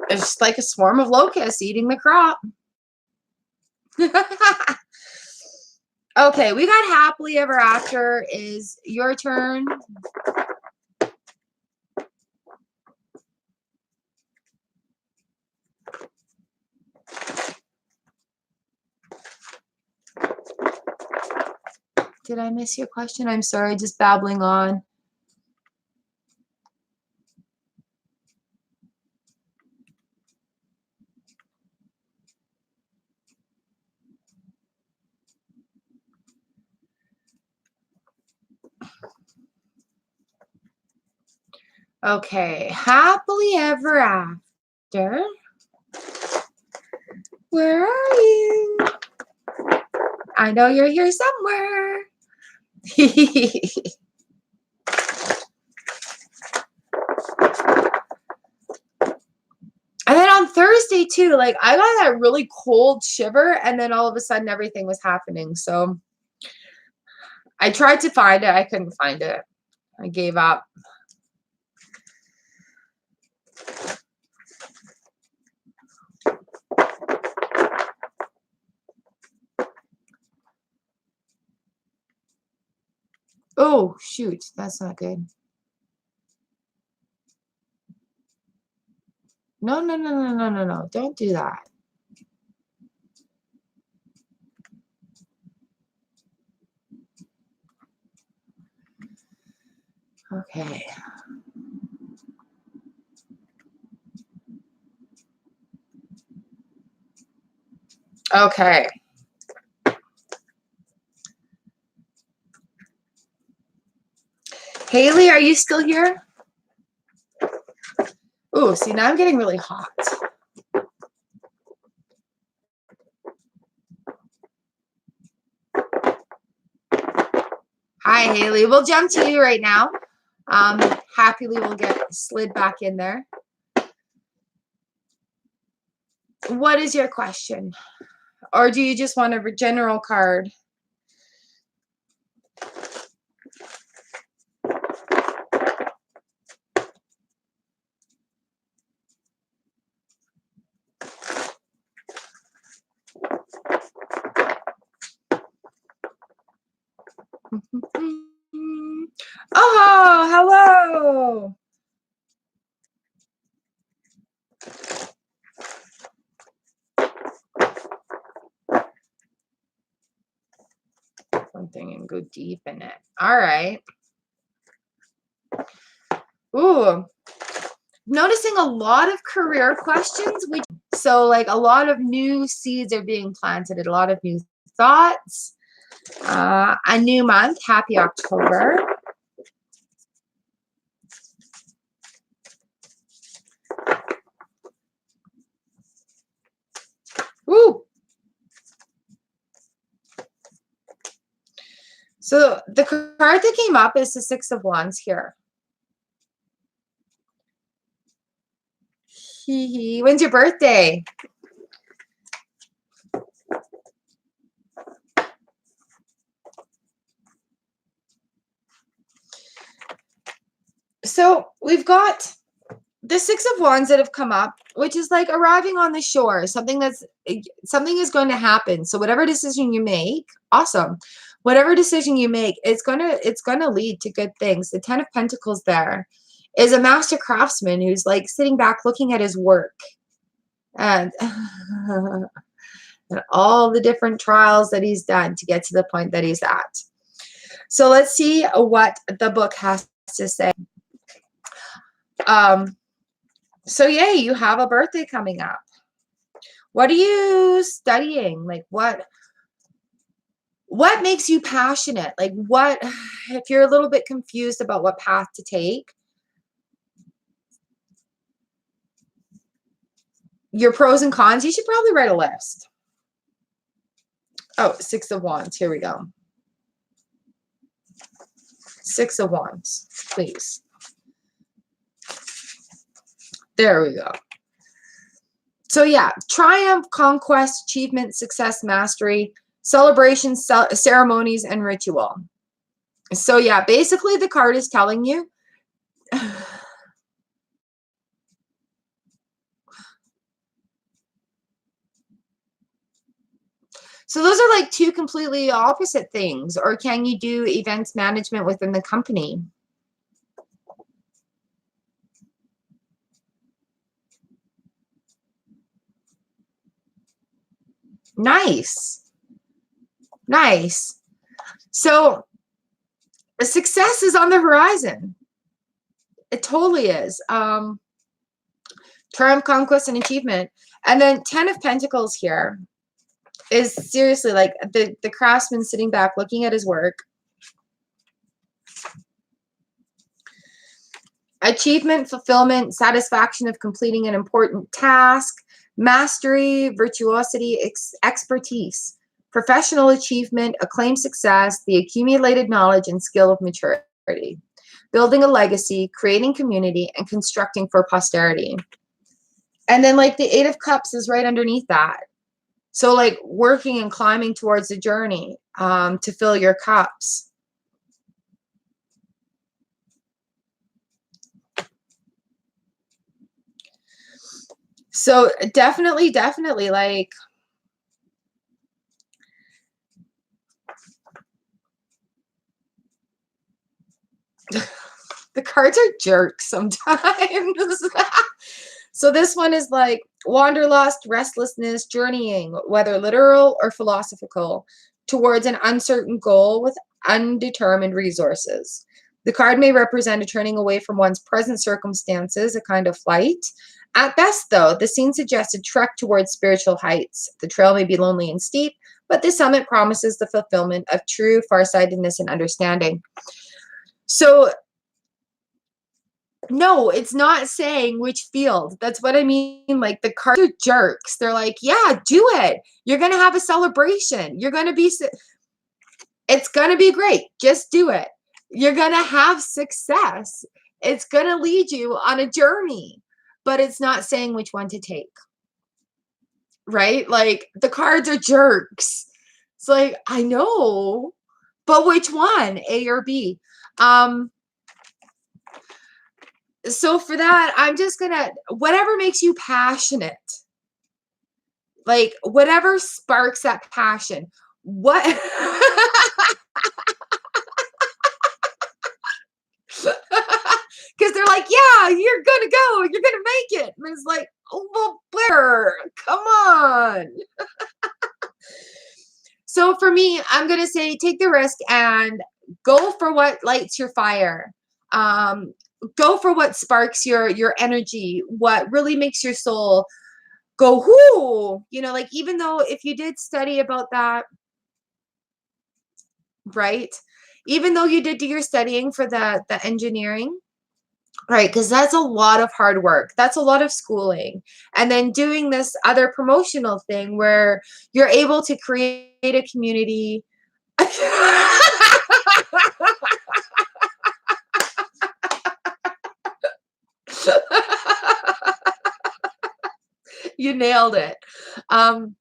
It's just like a swarm of locusts eating the crop. Okay, we got happily ever after. Is your turn. Did I miss your question? I'm sorry, just babbling on. Okay, happily ever after. Where are you? I know you're here somewhere. And then on Thursday too, like I got that really cold shiver, and then all of a sudden everything was happening. So I tried to find it. I couldn't find it. I gave up. Oh, shoot. That's not good. No, no, no, no, no, no, no. Don't do that. Okay. Okay. Haley, are you still here? Ooh, see, now I'm getting really hot. Hi, Haley. We'll jump to you right now. Happily, we'll get slid back in there. What is your question? Or do you just want a general card? Oh, hello. Something and go deep in it. All right. Ooh. Noticing a lot of career questions. So like a lot of new seeds are being planted, a lot of new thoughts. A new month. Happy October. Woo. So the card that came up is the Six of Wands here. When's your birthday? So we've got the Six of Wands that have come up, which is like arriving on the shore. Something is going to happen. So whatever decision you make, awesome. Whatever decision you make, it's gonna lead to good things. The Ten of Pentacles there is a master craftsman who's like sitting back looking at his work and, and all the different trials that he's done to get to the point that he's at. So let's see what the book has to say. So yay, you have a birthday coming up. What are you studying? Like what makes you passionate? Like what, if you're a little bit confused about what path to take, your pros and cons, you should probably write a list. Oh, Six of Wands. Here we go. Six of Wands, please. There we go. So yeah, triumph, conquest, achievement, success, mastery, celebration, ceremonies, and ritual. So yeah, basically the card is telling you so those are like two completely opposite things. Or can you do events management within the company? Nice. Nice. So success is on the horizon. It totally is. Triumph, conquest, and achievement. And then Ten of Pentacles here is seriously like the craftsman sitting back looking at his work. Achievement, fulfillment, satisfaction of completing an important task, mastery, virtuosity, expertise, professional achievement, acclaimed success, the accumulated knowledge and skill of maturity, building a legacy, creating community, and constructing for posterity. And then like the Eight of Cups is right underneath that. So like working and climbing towards the journey to fill your cups. So definitely like the cards are jerks sometimes. So this one is like wanderlust, restlessness, journeying, whether literal or philosophical, towards an uncertain goal with undetermined resources. The card may represent a turning away from one's present circumstances, a kind of flight. At best, though, the scene suggests a trek towards spiritual heights. The trail may be lonely and steep, but the summit promises the fulfillment of true farsightedness and understanding. So No, it's not saying which field. That's what I mean. Like the cards are jerks. They're like, yeah, do it. You're gonna have a celebration. You're gonna be. It's gonna be great. Just do it. You're gonna have success. It's gonna lead you on a journey, but it's not saying which one to take. Right? Like the cards are jerks. It's like I know, but which one, A or B? Um, so for that, I'm just gonna whatever makes you passionate, like whatever sparks that passion. What? Because they're like, yeah, you're gonna go, you're gonna make it. And it's like, oh, well, Blair, come on. So for me, I'm gonna say take the risk and go for what lights your fire. Um, go for what sparks your energy, what really makes your soul go whoo. You know, like even though if you did study about that, right? Even though you did do your studying for the engineering, right? Because that's a lot of hard work. That's a lot of schooling. And then doing this other promotional thing where you're able to create a community. You nailed it. Um,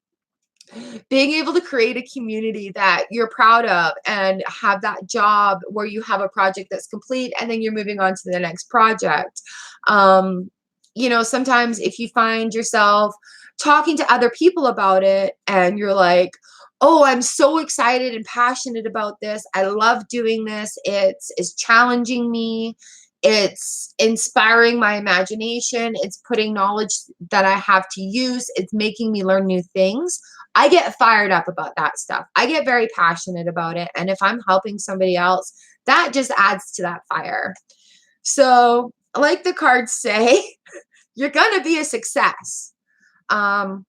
being able to create a community that you're proud of and have that job where you have a project that's complete and then you're moving on to the next project. You know, sometimes if you find yourself talking to other people about it and you're like, oh, I'm so excited and passionate about this. I love doing this. It's challenging me. It's inspiring my imagination. It's putting knowledge that I have to use. It's making me learn new things. I get fired up about that stuff. I get very passionate about it. And if I'm helping somebody else, that just adds to that fire. So, like the cards say, you're going to be a success. Um,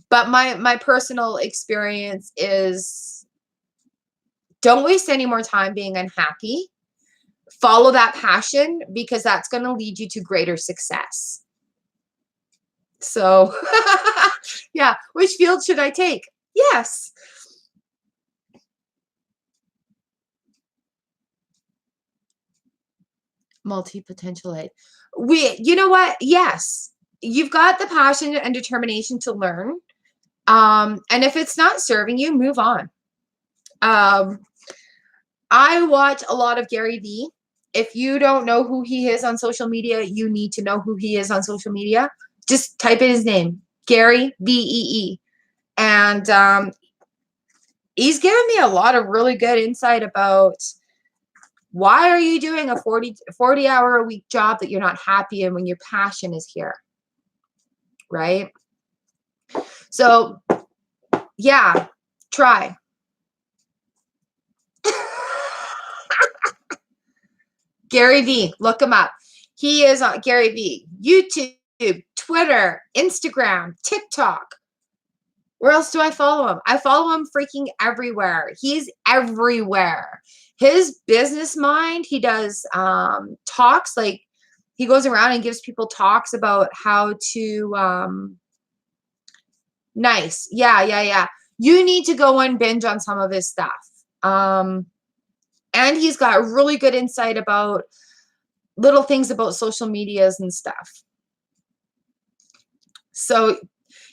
but my personal experience is don't waste any more time being unhappy. Follow that passion because that's going to lead you to greater success. So, yeah, which field should I take? Yes. Multi-potentialite. You know what? Yes, you've got the passion and determination to learn. And if it's not serving you, move on. Um, I watch a lot of Gary Vee. If you don't know who he is on social media, you need to know who he is on social media. Just type in his name, Gary Vee, and he's given me a lot of really good insight about why are you doing a 40 hour a week job that you're not happy in when your passion is here, right? So, yeah, try. Gary Vee, look him up. He is on Gary Vee, YouTube, Twitter, Instagram, TikTok. Where else do I follow him? I follow him freaking everywhere. He's everywhere. His business mind, he does talks, like he goes around and gives people talks about how to nice. Yeah, yeah, yeah. You need to go and binge on some of his stuff. And he's got really good insight about little things about social medias and stuff. So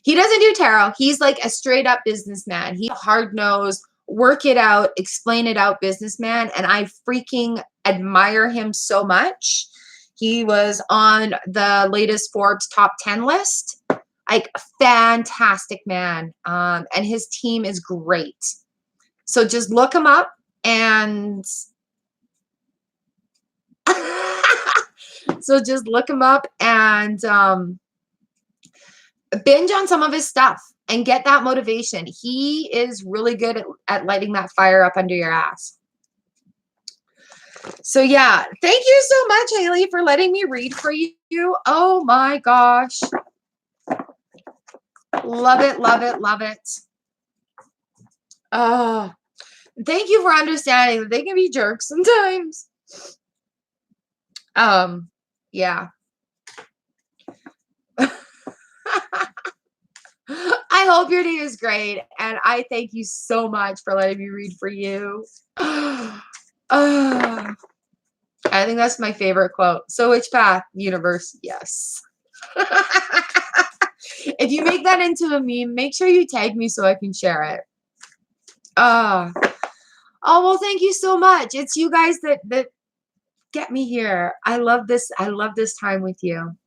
he doesn't do tarot. He's like a straight up businessman. He's a hard nosed, work it out, explain it out businessman. And I freaking admire him so much. He was on the latest Forbes top 10 list. Like, fantastic man. And his team is great. So just look him up and so just look him up and binge on some of his stuff and get that motivation. He is really good at lighting that fire up under your ass. So yeah, thank you so much, Haley, for letting me read for you. Oh my gosh. Love it, love it, love it. Thank you for understanding that they can be jerks sometimes. Yeah. I hope your day is great, and I thank you so much for letting me read for you. I think that's my favorite quote. So which path? Universe, yes. If you make that into a meme, make sure you tag me so I can share it. Oh, well, thank you so much. It's you guys that get me here. I love this. I love this time with you.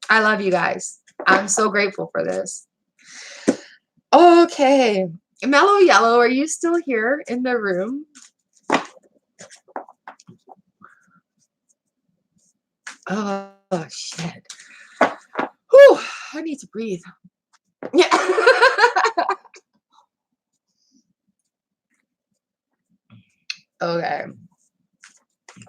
I love you guys. I'm so grateful for this. Okay. Mellow Yellow, are you still here in the room? Oh, shit. Whew, I need to breathe. Yeah. Okay.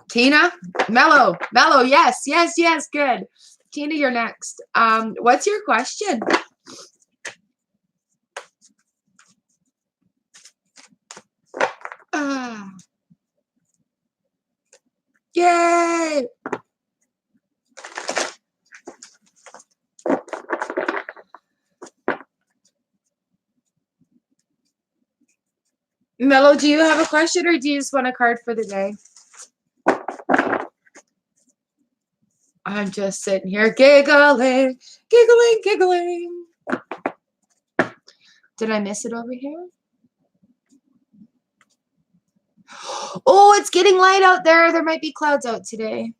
Tina, Mellow, yes, yes, yes, good. Tina, you're next. What's your question? Yay! Mellow, do you have a question or do you just want a card for the day? I'm just sitting here giggling, giggling, giggling. Did I miss it over here? Oh, it's getting light out there. There might be clouds out today.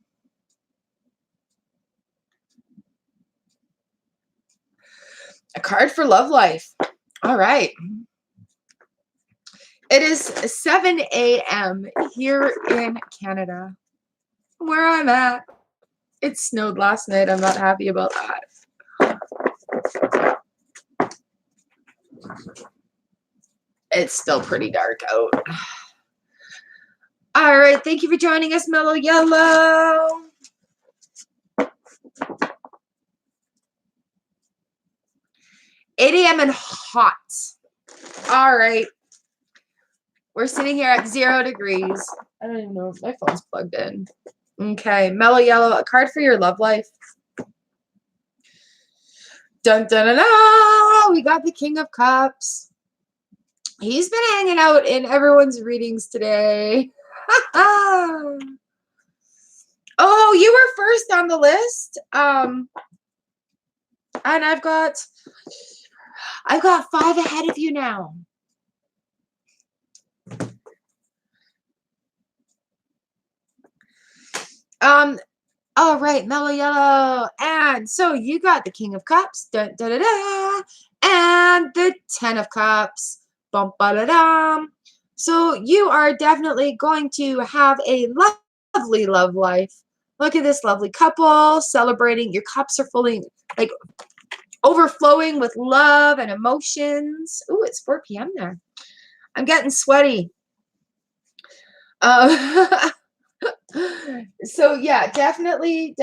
A card for love life. All right. It is 7 a.m. here in Canada, where I'm at. It snowed last night. I'm not happy about that. It's still pretty dark out. All right. Thank you for joining us, Mellow Yellow. 8 a.m. and hot. All right. We're sitting here at 0 degrees. I don't even know if my phone's plugged in. Okay. Mellow Yellow, a card for your love life. Dun, dun, dun, dun. We got the King of Cups. He's been hanging out in everyone's readings today. Oh, you were first on the list. And I've got 5 ahead of you now. All right, Mellow Yellow. And so you got the King of Cups, dun, dun, dun, dun, and the 10 of Cups. Bum, ba, da, dum. So you are definitely going to have a lovely love life. Look at this lovely couple celebrating. Your cups are fully, like, overflowing with love and emotions. Ooh, it's 4 p.m. there. I'm getting sweaty. So yeah, definitely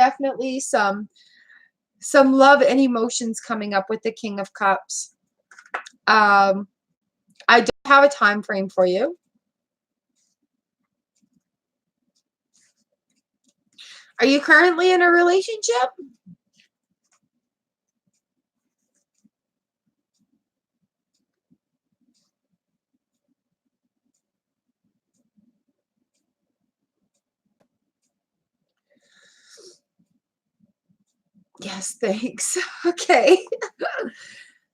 some love and emotions coming up with the King of Cups. I don't have a time frame for you. Are you currently in a relationship? Yes, thanks. Okay.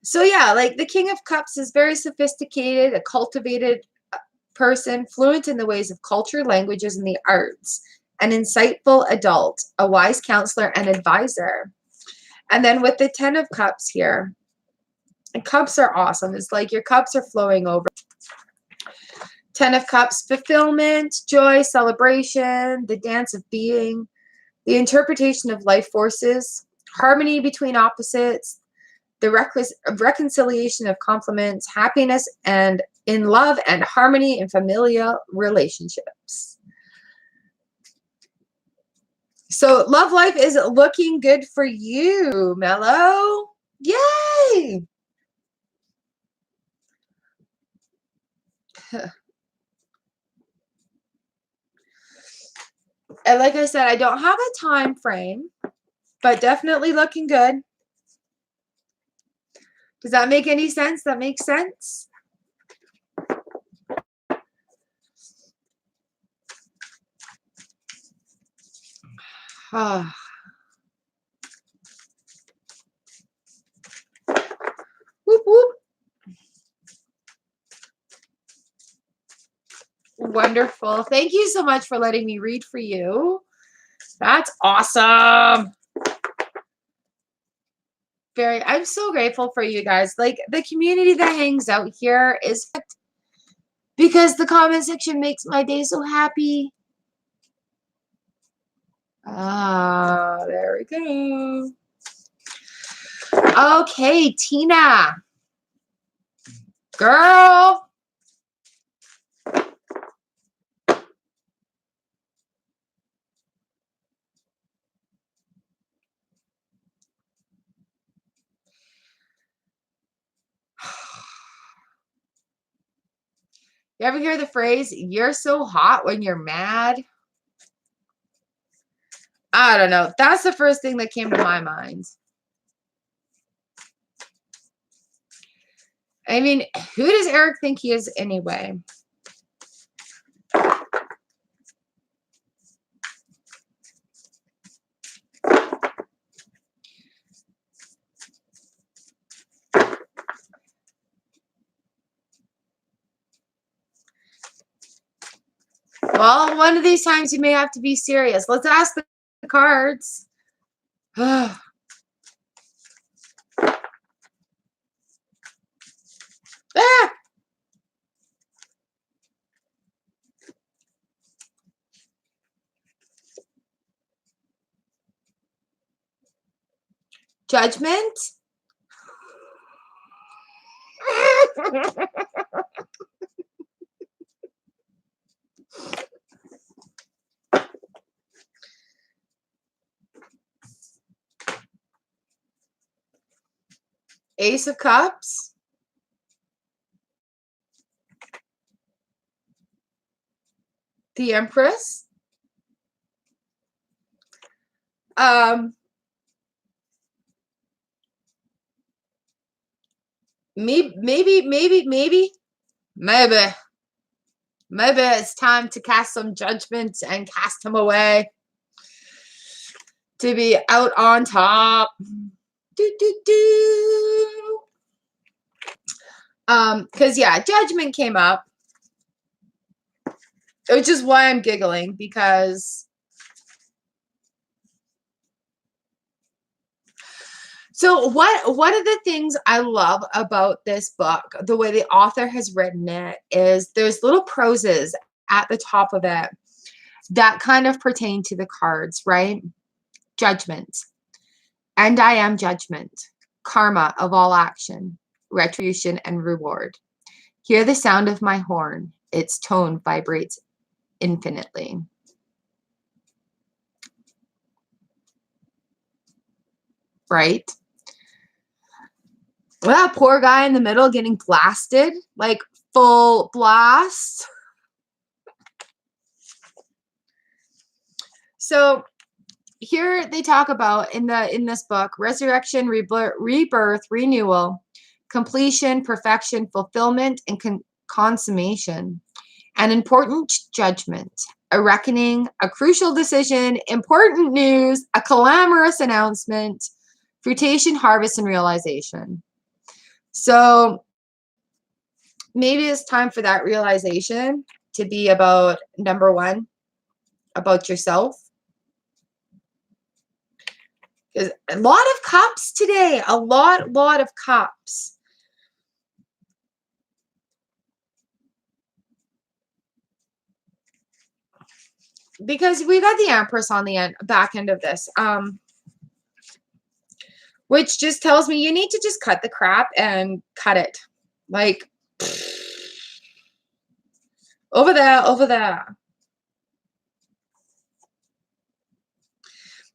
So yeah, like the King of Cups is very sophisticated, a cultivated person, fluent in the ways of culture, languages, and the arts, an insightful adult, a wise counselor and advisor. And then with the 10 of Cups here, and cups are awesome. It's like your cups are flowing over. 10 of Cups, fulfillment, joy, celebration, the dance of being, the interpretation of life forces, harmony between opposites, the reconciliation of complements, happiness and in love and harmony in familial relationships. So love life is looking good for you, Mellow. Yay! And like I said, I don't have a time frame, but definitely looking good. Does that make any sense? That makes sense? Whoop, whoop. Wonderful. Thank you so much for letting me read for you. That's awesome. I'm so grateful for you guys. Like, the community that hangs out here is because the comment section makes my day so happy. Ah, there we go. Okay, Tina. Girl. You ever hear the phrase, you're so hot when you're mad? I don't know. That's the first thing that came to my mind. I mean, who does Eric think he is anyway? Well, one of these times you may have to be serious. Let's ask the cards. Ah. Judgment. Ace of Cups. The Empress. Maybe it's time to cast some judgment and cast him away to be out on top. Because yeah, judgment came up, which is why I'm giggling, because so one of the things I love about this book, the way the author has written it, is there's little proses at the top of it that kind of pertain to the cards, right? Judgment. And I am judgment, karma of all action, retribution and reward. Hear the sound of my horn. Its tone vibrates infinitely. Right? Well, that poor guy in the middle getting blasted, like full blast. So here they talk about in this book, resurrection, rebirth, renewal, completion, perfection, fulfillment, and consummation. An important judgment, a reckoning, a crucial decision, important news, a clamorous announcement, fruition, harvest, and realization. So maybe it's time for that realization to be about, number one, about yourself. Because a lot of cups today, a lot of cups. Because we got the Empress on the back end of this, which just tells me you need to just cut the crap and cut it. Like, over there.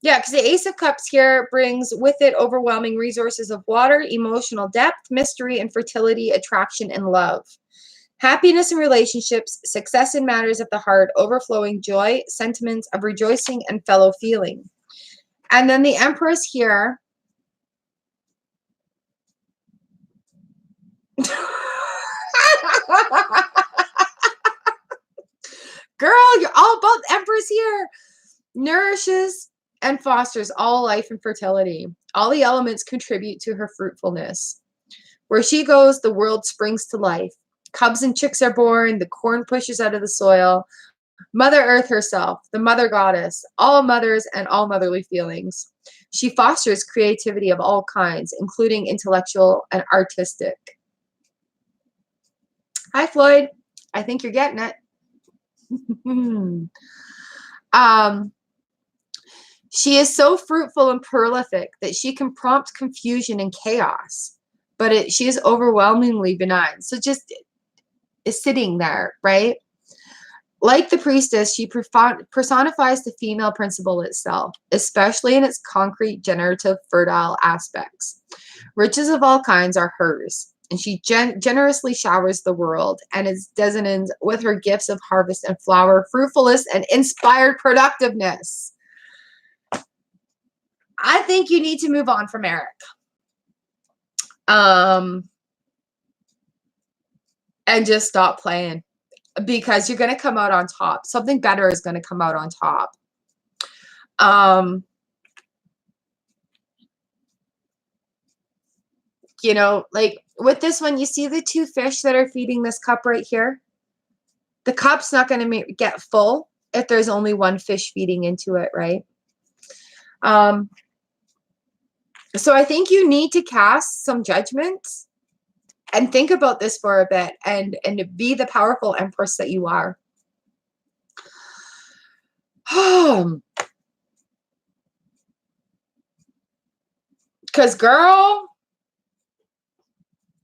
Yeah, because the Ace of Cups here brings with it overwhelming resources of water, emotional depth, mystery, and fertility, attraction, and love. Happiness in relationships, success in matters of the heart, overflowing joy, sentiments of rejoicing and fellow feeling. And then the Empress here. Girl, you're all about the Empress here. Nourishes and fosters all life and fertility. All the elements contribute to her fruitfulness. Where she goes, the world springs to life. Cubs and chicks are born, the corn pushes out of the soil. Mother Earth herself, the mother goddess, all mothers and all motherly feelings. She fosters creativity of all kinds, including intellectual and artistic. Hi, Floyd. I think you're getting it. She is so fruitful and prolific that she can prompt confusion and chaos, but she is overwhelmingly benign. So just is sitting there, right? Like the priestess, she personifies the female principle itself, especially in its concrete, generative, fertile aspects. Riches of all kinds are hers, and she generously showers the world and is dissonant with her gifts of harvest and flower, fruitfulness, and inspired productiveness. I think you need to move on from Eric. And just stop playing, because you're going to come out on top. Something better is going to come out on top. You know, like with this one, you see the two fish that are feeding this cup right here? The cup's not going to get full if there's only one fish feeding into it, right? So I think you need to cast some judgment and think about this for a bit and be the powerful Empress that you are. Because, girl,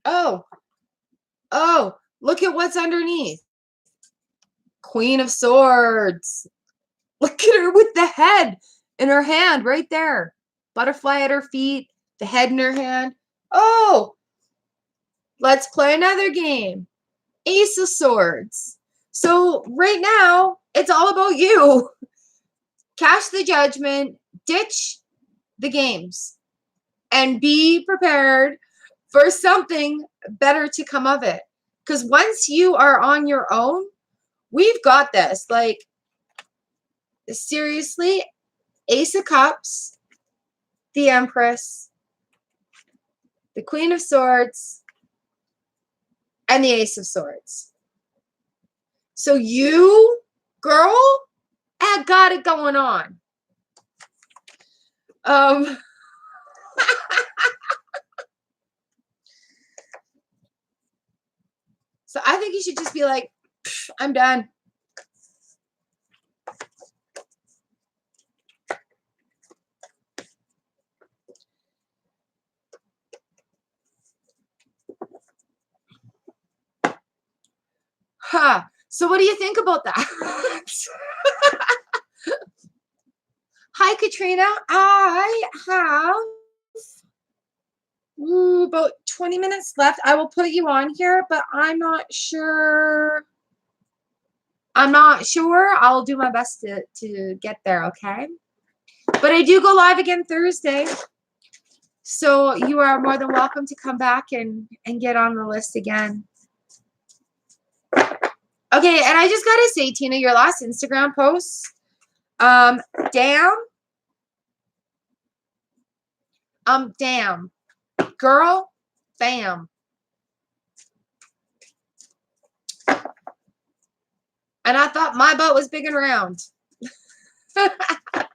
oh, look at what's underneath. Queen of Swords. Look at her with the head in her hand right there. Butterfly at her feet, the head in her hand. Oh, let's play another game. Ace of Swords. So right now, it's all about you. Cast the judgment, ditch the games, and be prepared for something better to come of it. Because once you are on your own, we've got this. Like, seriously, Ace of Cups, the Empress, the Queen of Swords, and the Ace of Swords. So you, girl, have got it going on. So I think you should just be like, I'm done. Huh. So what do you think about that? Hi, Katrina. I have about 20 minutes left. I will put you on here, but I'm not sure. I'll do my best to get there, okay? But I do go live again Thursday. So you are more than welcome to come back and get on the list again. Okay, and I just gotta say, Tina, your last Instagram post, damn, girl, bam. And I thought my butt was big and round. I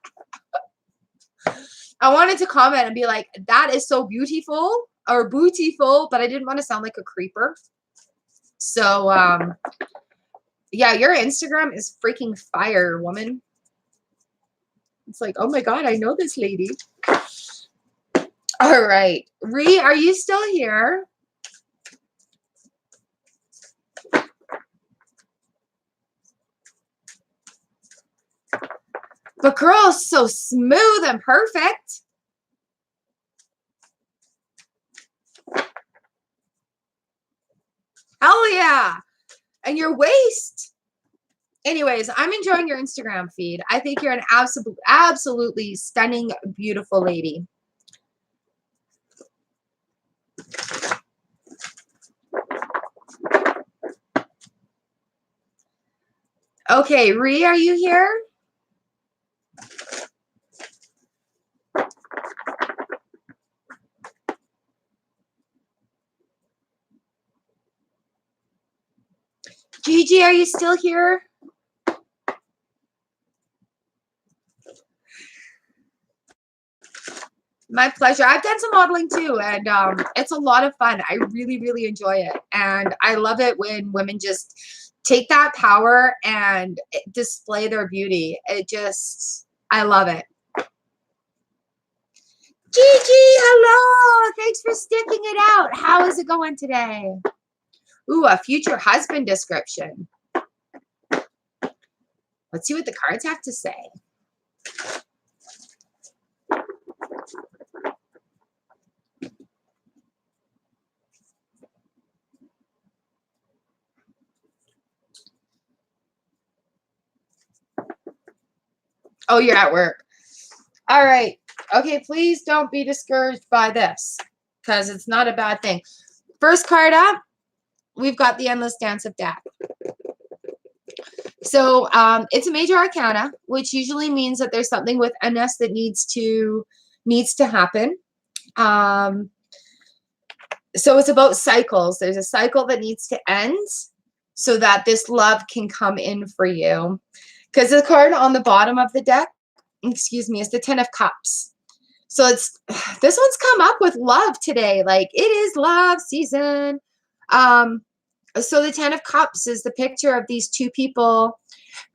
wanted to comment and be like, that is so beautiful, or bootiful, but I didn't want to sound like a creeper. So, yeah, your Instagram is freaking fire, woman. It's like, oh my God, I know this lady. All right. Ree, are you still here? But girl's so smooth and perfect. Hell yeah. and your waist. Anyways, I'm enjoying your Instagram feed. I think you're an absolutely stunning, beautiful lady. Okay, Ree, are you here? Gigi, are you still here? My pleasure. I've done some modeling too, and it's a lot of fun. I really, really enjoy it. And I love it when women just take that power and display their beauty. I love it. Gigi, hello. Thanks for sticking it out. How is it going today? Ooh, a future husband description. Let's see what the cards have to say. Oh, you're at work. All right. Okay, please don't be discouraged by this because it's not a bad thing. First card up, we've got the Endless Dance of Death. So it's a major arcana, which usually means that there's something with MS that needs to happen. So it's about cycles. There's a cycle that needs to end so that this love can come in for you. Because the card on the bottom of the deck, excuse me, is the Ten of Cups. So this one's come up with love today. Like, it is love season. So the Ten of Cups is the picture of these two people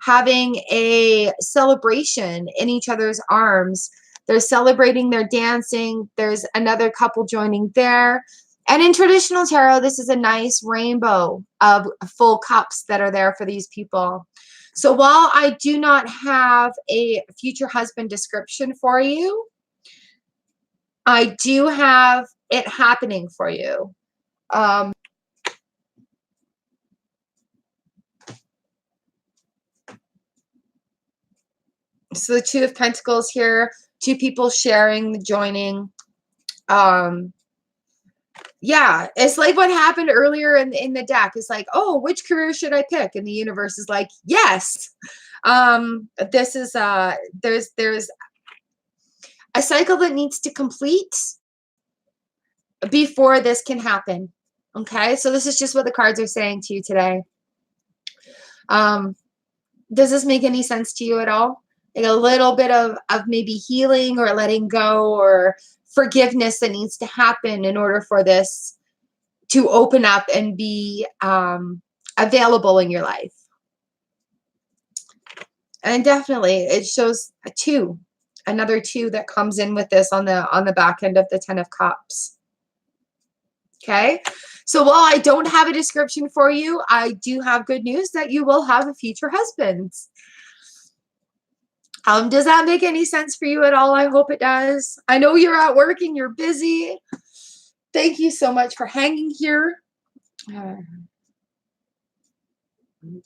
having a celebration in each other's arms. They're celebrating, they're dancing. There's another couple joining there. And in traditional tarot, this is a nice rainbow of full cups that are there for these people. So while I do not have a future husband description for you, I do have it happening for you. So the Two of Pentacles here, two people sharing, joining. Yeah, it's like what happened earlier in the deck. It's like, oh, which career should I pick? And the universe is like, yes. This is there's a cycle that needs to complete before this can happen. Okay, so this is just what the cards are saying to you today. Does this make any sense to you at all? Like a little bit of maybe healing or letting go or forgiveness that needs to happen in order for this to open up and be available in your life. And definitely it shows a two, another two that comes in with this on the back end of the Ten of Cups. Okay, so while I don't have a description for you, I do have good news that you will have a future husband. Does that make any sense for you at all? I hope it does. I know you're at work and you're busy. Thank you so much for hanging here. We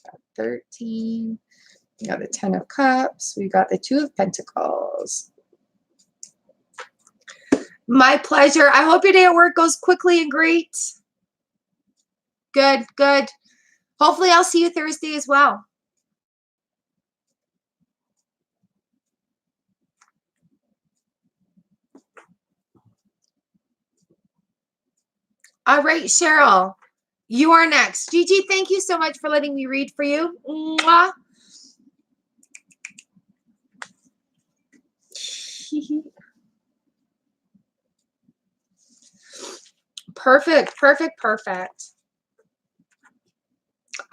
got 13. We got the 10 of Cups. We got the 2 of Pentacles. My pleasure. I hope your day at work goes quickly and great. Good, good. Hopefully I'll see you Thursday as well. All right, Cheryl, you are next. Gigi, thank you so much for letting me read for you. Mwah. Perfect, perfect, perfect.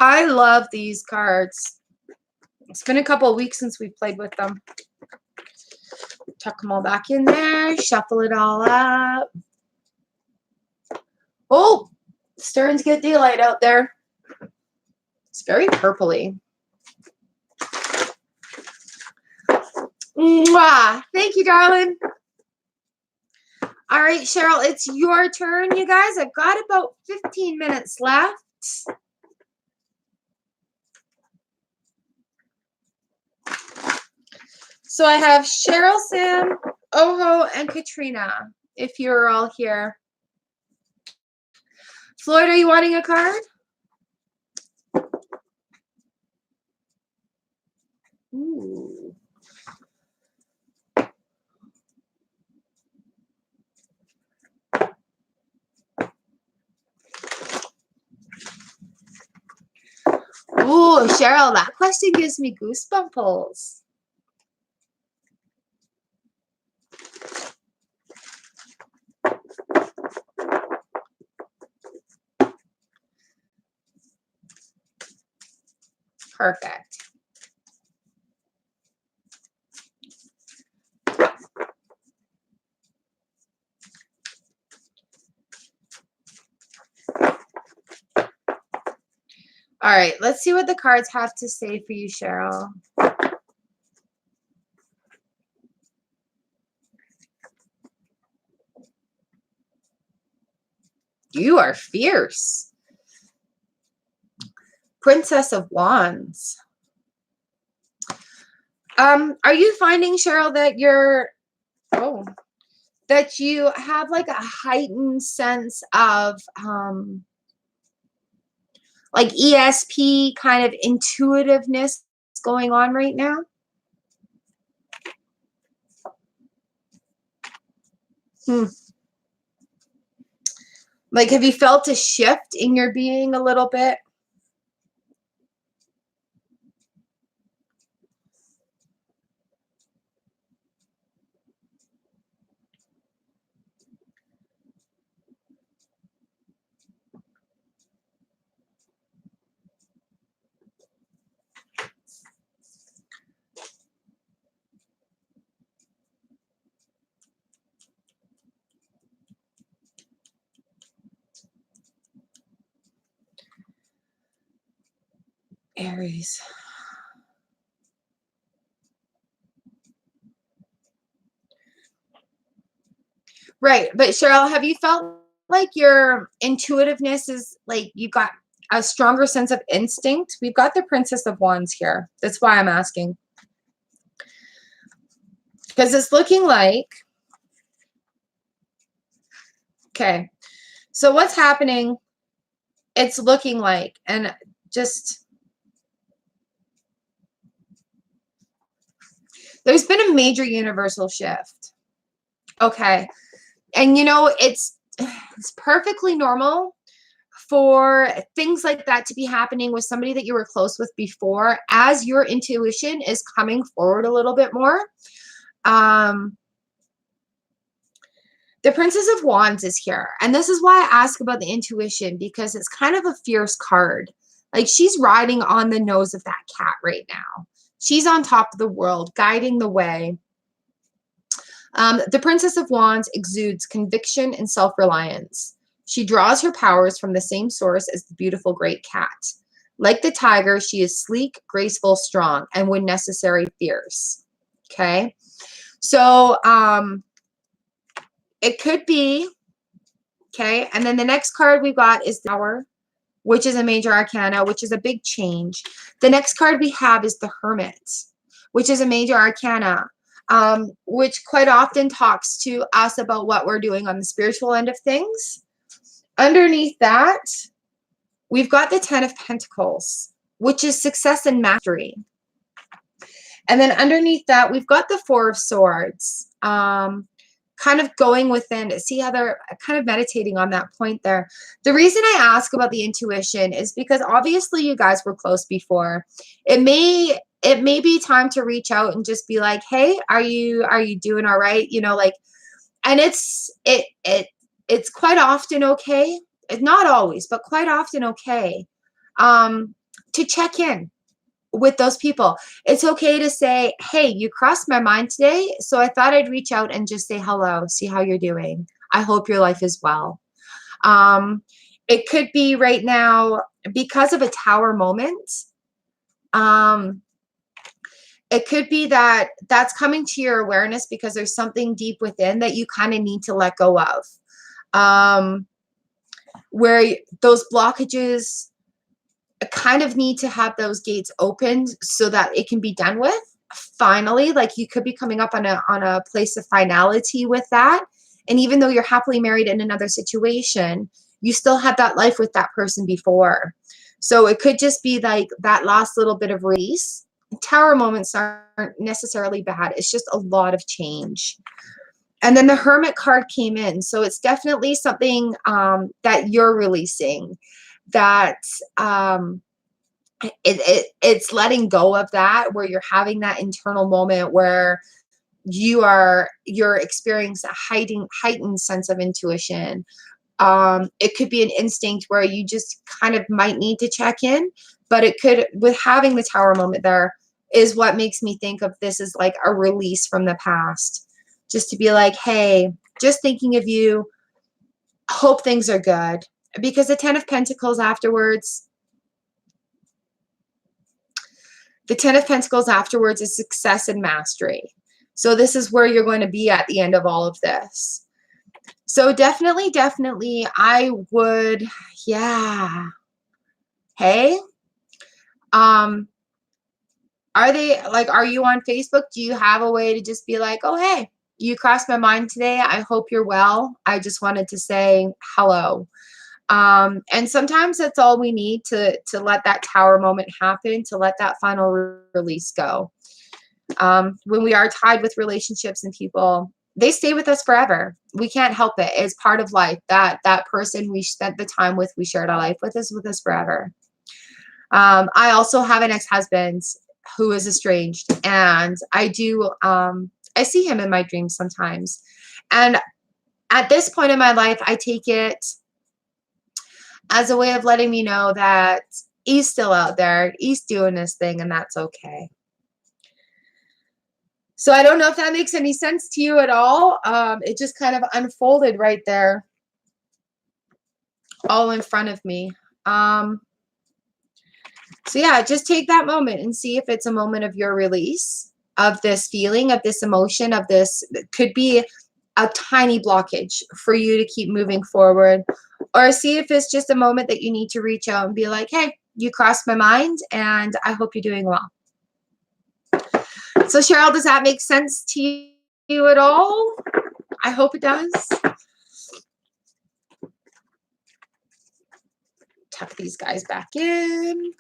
I love these cards. It's been a couple of weeks since we played with them. Tuck them all back in there. Shuffle it all up. Oh, starting to get daylight out there. It's very purpley. Mwah. Thank you, darling. All right, Cheryl, it's your turn, you guys. I've got about 15 minutes left. So I have Cheryl, Sam, Oho, and Katrina, if you're all here. Floyd, are you wanting a card? Ooh. Ooh, Cheryl, that question gives me goosebumples. Perfect. All right, let's see what the cards have to say for you, Cheryl. You are fierce. Princess of Wands. Are you finding, Cheryl, that that you have like a heightened sense of like ESP kind of intuitiveness going on right now? Like, have you felt a shift in your being a little bit? Aries. Right. But Cheryl, have you felt like your intuitiveness is like you got a stronger sense of instinct? We've got the Princess of Wands here. That's why I'm asking. Because it's looking like, okay, so what's happening? It's looking like, and just, there's been a major universal shift. Okay. And you know, it's perfectly normal for things like that to be happening with somebody that you were close with before, as your intuition is coming forward a little bit more. The Princess of Wands is here. And this is why I ask about the intuition, because it's kind of a fierce card. Like, she's riding on the nose of that cat right now. She's on top of the world, guiding the way. The Princess of Wands exudes conviction and self-reliance. She draws her powers from the same source as the beautiful great cat. Like the tiger, she is sleek, graceful, strong, and when necessary, fierce. Okay? So, it could be, okay? And then the next card we've got is the Tower, which is a major arcana, which is a big change. The next card we have is the Hermit, which is a major arcana, which quite often talks to us about what we're doing on the spiritual end of things. Underneath that, we've got the Ten of Pentacles, which is success and mastery. And then underneath that, we've got the Four of Swords, kind of going within. See how they're kind of meditating on that point there. The reason I ask about the intuition is because obviously you guys were close before. It may be time to reach out and just be like, hey, are you doing all right? You know, like, and it's quite often okay. It's not always, but quite often okay, to check in with those people. It's okay to say, hey, you crossed my mind today, so I thought I'd reach out and just say hello, see how you're doing. I hope your life is well. It could be right now because of a Tower moment. It could be that that's coming to your awareness because there's something deep within that you kind of need to let go of. Where those blockages kind of need to have those gates opened so that it can be done with. finally, like you could be coming up on a place of finality with that. And even though you're happily married in another situation, you still had that life with that person before. So it could just be like that last little bit of release. Tower moments aren't necessarily bad. It's just a lot of change. And then the Hermit card came in. So it's definitely something that you're releasing, that it's letting go of that, where you're having that internal moment where you're experiencing a heightened sense of intuition. It could be an instinct where you just kind of might need to check in, but it could, with having the Tower moment there, is what makes me think of this as like a release from the past. Just to be like, hey, just thinking of you, hope things are good. Because the Ten of Pentacles afterwards, is success and mastery. So this is where you're going to be at the end of all of this. So definitely, I would, yeah. Hey, are you on Facebook? Do you have a way to just be like, oh, hey, you crossed my mind today. I hope you're well. I just wanted to say hello. And sometimes that's all we need to let that Tower moment happen, to let that final release go. When we are tied with relationships and people, they stay with us forever. We can't help it. It's part of life. That person we spent the time with, we shared our life with, is with us forever. I also have an ex-husband who is estranged, and I see him in my dreams sometimes. And at this point in my life, I take it as a way of letting me know that he's still out there, he's doing his thing, and that's okay. So I don't know if that makes any sense to you at all. It just kind of unfolded right there, all in front of me. So yeah, just take that moment and see if it's a moment of your release of this feeling, of this emotion, of this. It could be a tiny blockage for you to keep moving forward, or see if it's just a moment that you need to reach out and be like, hey, you crossed my mind and I hope you're doing well. So Cheryl, does that make sense to you at all? I hope it does. Tuck these guys back in.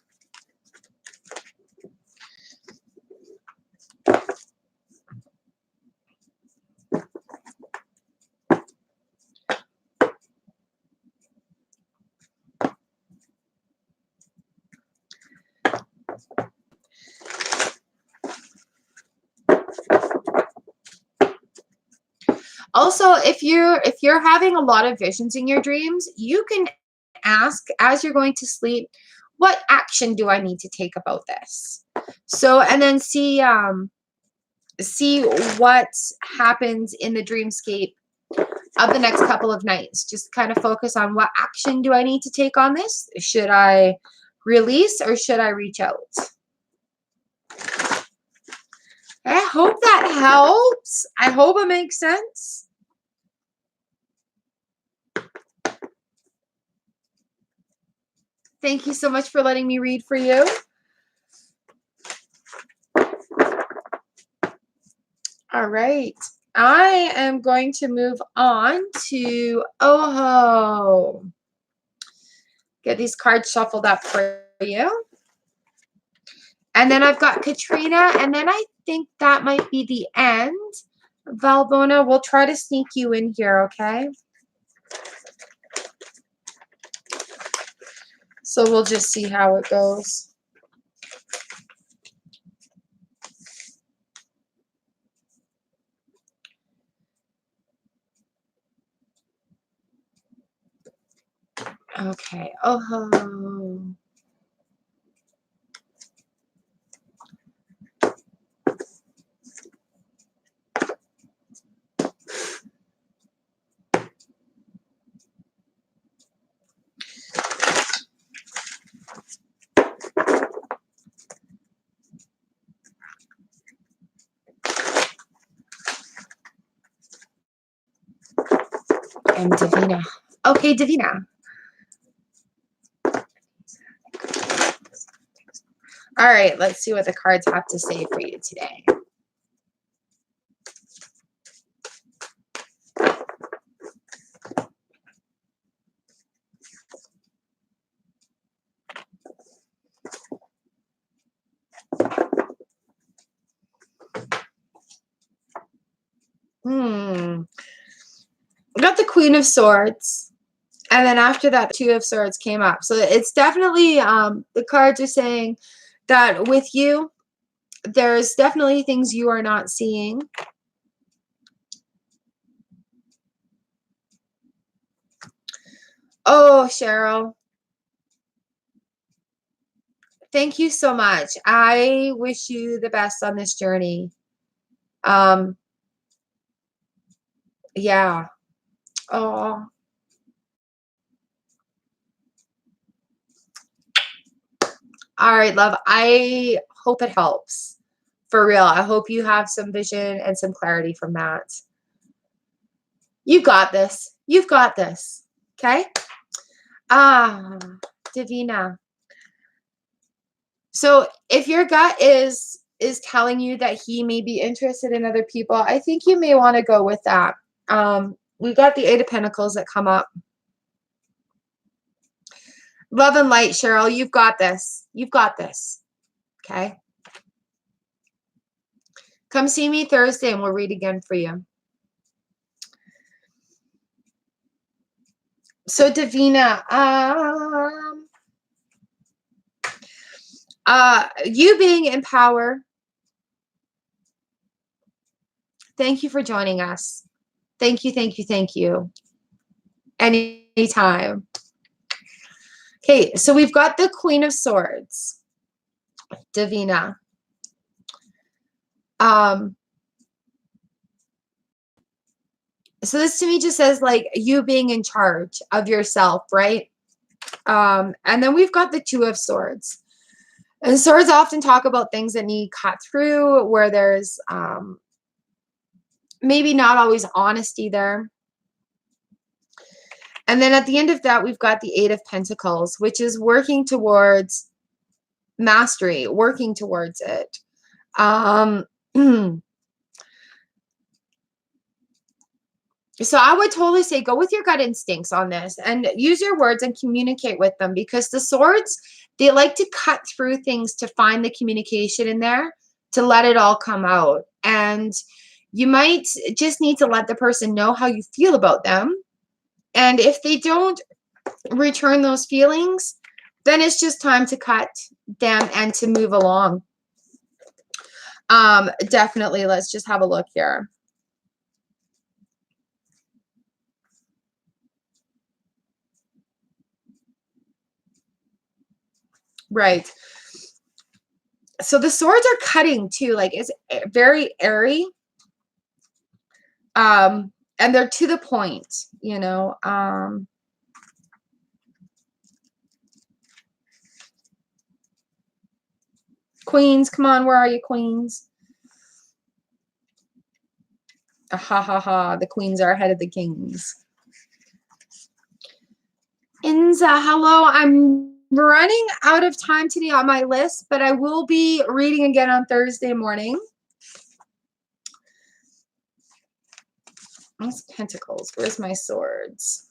Also, if you're having a lot of visions in your dreams, you can ask as you're going to sleep, what action do I need to take about this? So, and then see what happens in the dreamscape of the next couple of nights. Just kind of focus on, what action do I need to take on this? Should I release or should I reach out? I hope that helps. I hope it makes sense. Thank you so much for letting me read for you. All right. I am going to move on to Oho. Get these cards shuffled up for you. And then I've got Katrina, and then I think that might be the end. Valbona, we'll try to sneak you in here, okay? So we'll just see how it goes. Okay. Oh. And Davina. Okay, Davina. All right, let's see what the cards have to say for you today. We got the Queen of Swords, and then after that, Two of Swords came up. So it's definitely, the cards are saying that with you, there's definitely things you are not seeing. Oh, Cheryl, thank you so much. I wish you the best on this journey. Yeah. Oh, all right, love. I hope it helps. For real. I hope you have some vision and some clarity from that. You got this. You've got this. Okay? Ah, Divina. So if your gut is telling you that he may be interested in other people, I think you may want to go with that. We got the Eight of Pentacles that come up. Love and light, Cheryl. You've got this. You've got this. Okay? Come see me Thursday and we'll read again for you. So Davina, you being in power, thank you for joining us. Thank you, thank you, thank you. Anytime. Okay, so we've got the Queen of Swords, Davina. So this to me just says like you being in charge of yourself, right? And then we've got the Two of Swords. And swords often talk about things that need cut through, where there's maybe not always honesty there. And then at the end of that, we've got the Eight of Pentacles, which is working towards mastery, working towards it. So I would totally say go with your gut instincts on this and use your words and communicate with them, because the swords, they like to cut through things to find the communication in there to let it all come out. And you might just need to let the person know how you feel about them. And if they don't return those feelings, then it's just time to cut them and to move along. Definitely. Let's just have a look here. Right. So the swords are cutting too, like it's very airy. And they're to the point, you know. Queens, come on, where are you, queens? Ha ha ha, the queens are ahead of the kings. Inza, hello. I'm running out of time today on my list, but I will be reading again on Thursday morning. Where's Pentacles? Where's my swords?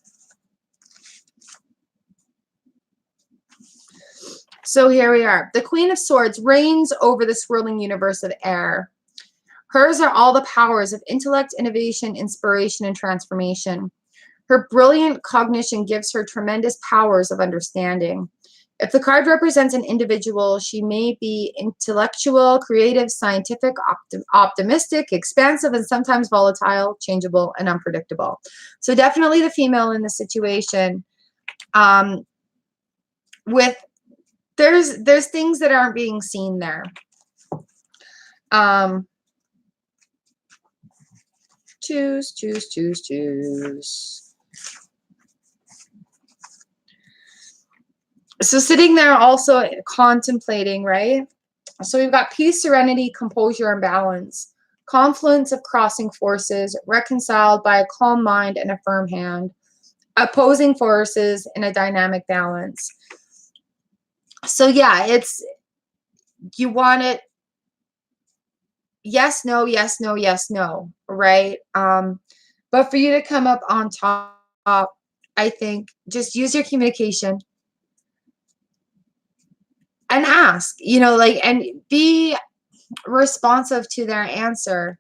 So here we are. The Queen of Swords reigns over the swirling universe of air. Hers are all the powers of intellect, innovation, inspiration, and transformation. Her brilliant cognition gives her tremendous powers of understanding. If the card represents an individual, she may be intellectual, creative, scientific, optimistic, expansive, and sometimes volatile, changeable, and unpredictable. So definitely the female in the situation. There's things that aren't being seen there. Choose. So sitting there also contemplating, right? So we've got peace, serenity, composure, and balance. Confluence of crossing forces, reconciled by a calm mind and a firm hand. Opposing forces in a dynamic balance. So yeah, you want it yes, no, yes, no, yes, no, right? But for you to come up on top, I think just use your communication and ask, you know, like, and be responsive to their answer.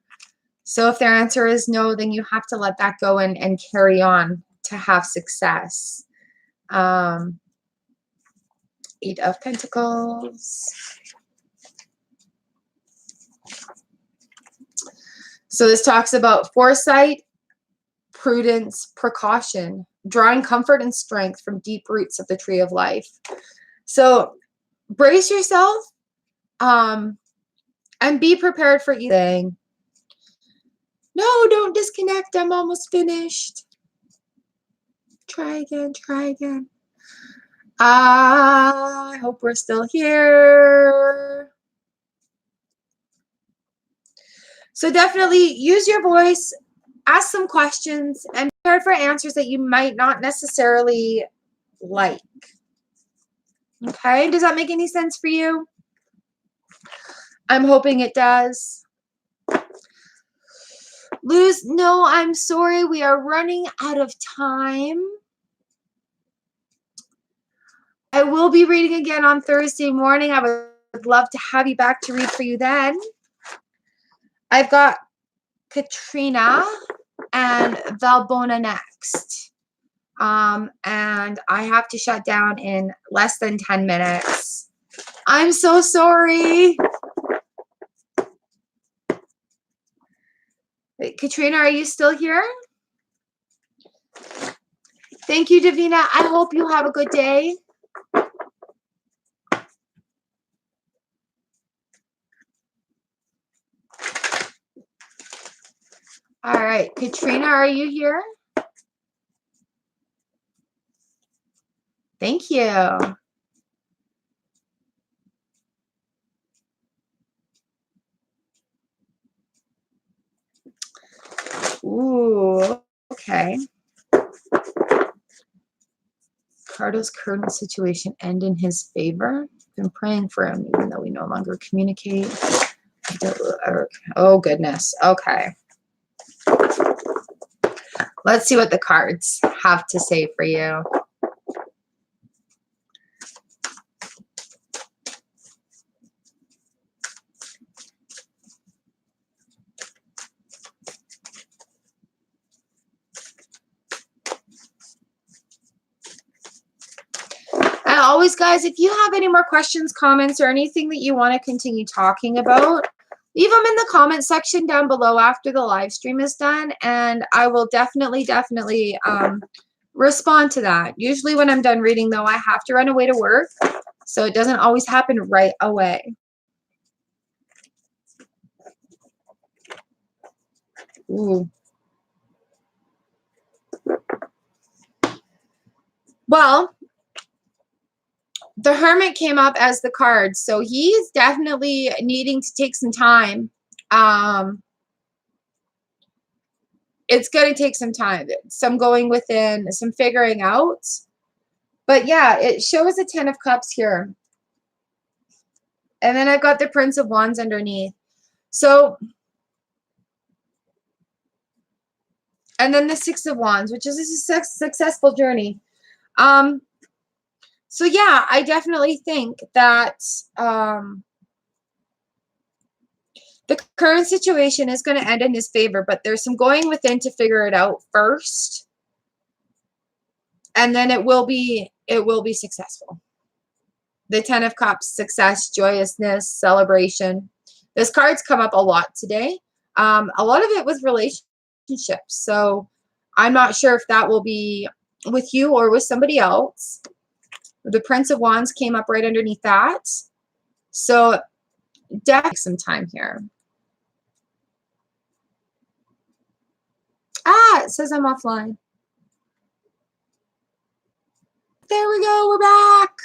So if their answer is no, then you have to let that go and carry on to have success. Um, Eight of Pentacles. So this talks about foresight, prudence, precaution, drawing comfort and strength from deep roots of the tree of life. So brace yourself, and be prepared for anything. No, don't disconnect. I'm almost finished. Try again, try again. I hope we're still here. So definitely use your voice, ask some questions, and be prepared for answers that you might not necessarily like. Okay, does that make any sense for you? I'm hoping it does. Luz, no, I'm sorry. We are running out of time. I will be reading again on Thursday morning. I would love to have you back to read for you then. I've got Katrina and Valbona next. And I have to shut down in less than 10 minutes. I'm so sorry. Wait, Katrina, are you still here? Thank you, Davina. I hope you have a good day. All right, Katrina, are you here? Thank you. Ooh, okay. Cardo's current situation end in his favor. Been praying for him, even though we no longer communicate. Oh, goodness. Okay. Let's see what the cards have to say for you. And always, guys, if you have any more questions, comments, or anything that you want to continue talking about, leave them in the comment section down below after the live stream is done, and I will definitely respond to that. Usually when I'm done reading, though, I have to run away to work, so it doesn't always happen right away. Ooh. Well, the Hermit came up as the card, so he's definitely needing to take some time. It's going to take some time, some going within, some figuring out. But yeah, it shows the 10 of Cups here. And then I've got the Prince of Wands underneath. So, and then the 6 of Wands, which is a successful journey. So yeah, I definitely think that the current situation is going to end in his favor, but there's some going within to figure it out first. And then it will be successful. The 10 of Cups, success, joyousness, celebration. This card's come up a lot today. A lot of it with relationships. So I'm not sure if that will be with you or with somebody else. The Prince of Wands came up right underneath that. So definitely some time here. Ah, it says I'm offline. There we go. We're back.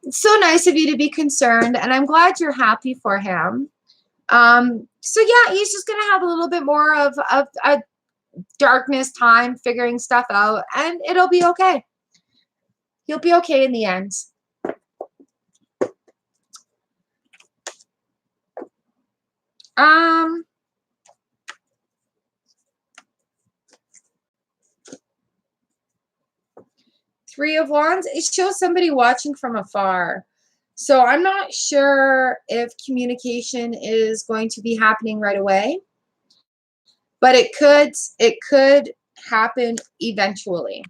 It's so nice of you to be concerned, and I'm glad you're happy for him. So yeah, he's just gonna have a little bit more of a darkness time figuring stuff out, and it'll be okay. He'll be okay in the end. Three of Wands, it shows somebody watching from afar. So I'm not sure if communication is going to be happening right away, but it could happen eventually.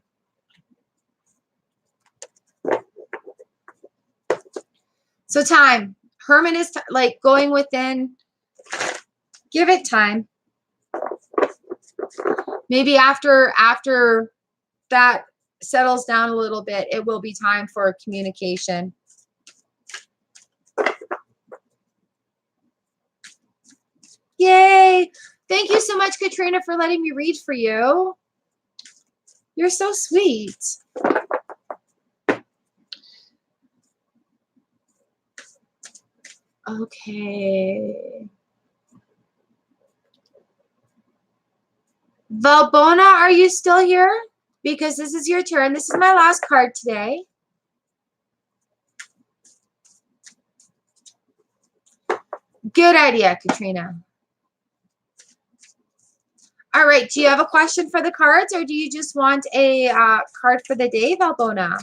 So time. Hermit is like going within. Give it time. Maybe after that settles down a little bit, it will be time for communication. Yay! Thank you so much, Katrina, for letting me read for you. You're so sweet. Okay. Valbona, are you still here? Because this is your turn. This is my last card today. Good idea, Katrina. All right. Do you have a question for the cards, or do you just want a card for the day, Valbona?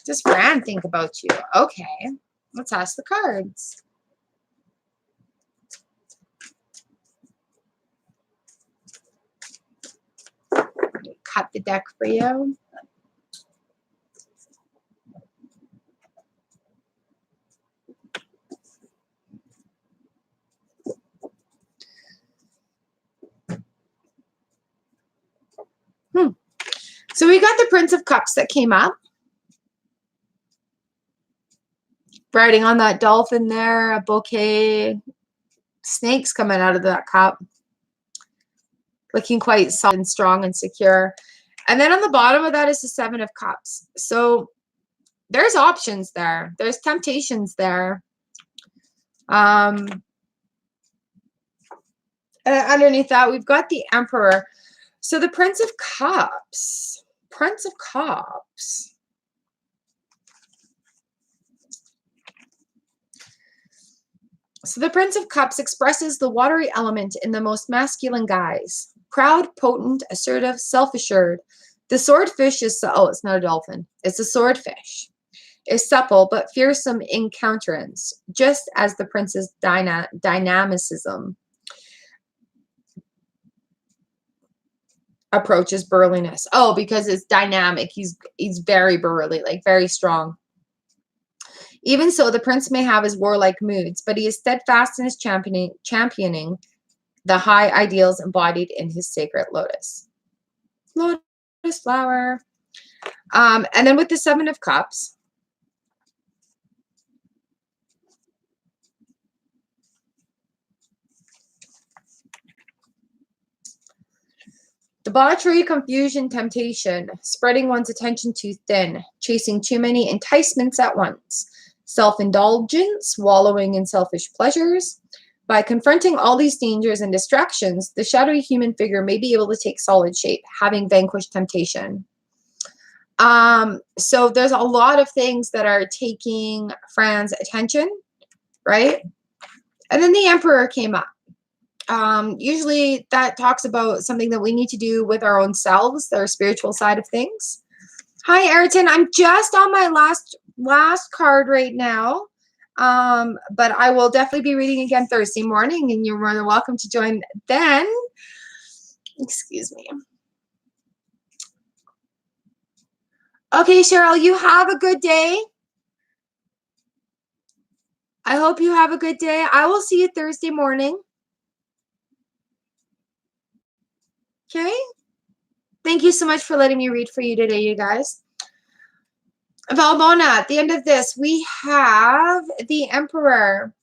Just Fran think about you. Okay. Let's ask the cards. Cut the deck for you. So we got the Prince of Cups that came up. Riding on that dolphin there, a bouquet. Snakes coming out of that cup. Looking quite solid and strong and secure. And then on the bottom of that is the Seven of Cups. So there's options there. There's temptations there. And underneath that, we've got the Emperor. So the Prince of Cups. Prince of Cups. So the Prince of Cups expresses the watery element in the most masculine guise. Proud, potent, assertive, self-assured. The swordfish is, oh, it's not a dolphin. It's a swordfish. Is supple but fearsome in countenance, just as the prince's dynamicism approaches burliness. Oh, because it's dynamic. He's very burly, like very strong. Even so, the prince may have his warlike moods, but he is steadfast in his championing the high ideals embodied in his sacred lotus. Lotus flower. And then with the Seven of Cups, debauchery, confusion, temptation, spreading one's attention too thin, chasing too many enticements at once, self-indulgence, wallowing in selfish pleasures. By confronting all these dangers and distractions, the shadowy human figure may be able to take solid shape, having vanquished temptation. So there's a lot of things that are taking Fran's attention, right? And then the Emperor came up. Usually that talks about something that we need to do with our own selves, our spiritual side of things. Hi, Ayrton. I'm just on my last card right now. But I will definitely be reading again Thursday morning, and you're more than welcome to join then. Excuse me. Okay, Cheryl, you have a good day. I hope you have a good day. I will see you Thursday morning. Okay? Thank you so much for letting me read for you today, you guys. Valbona, at the end of this, we have the Emperor.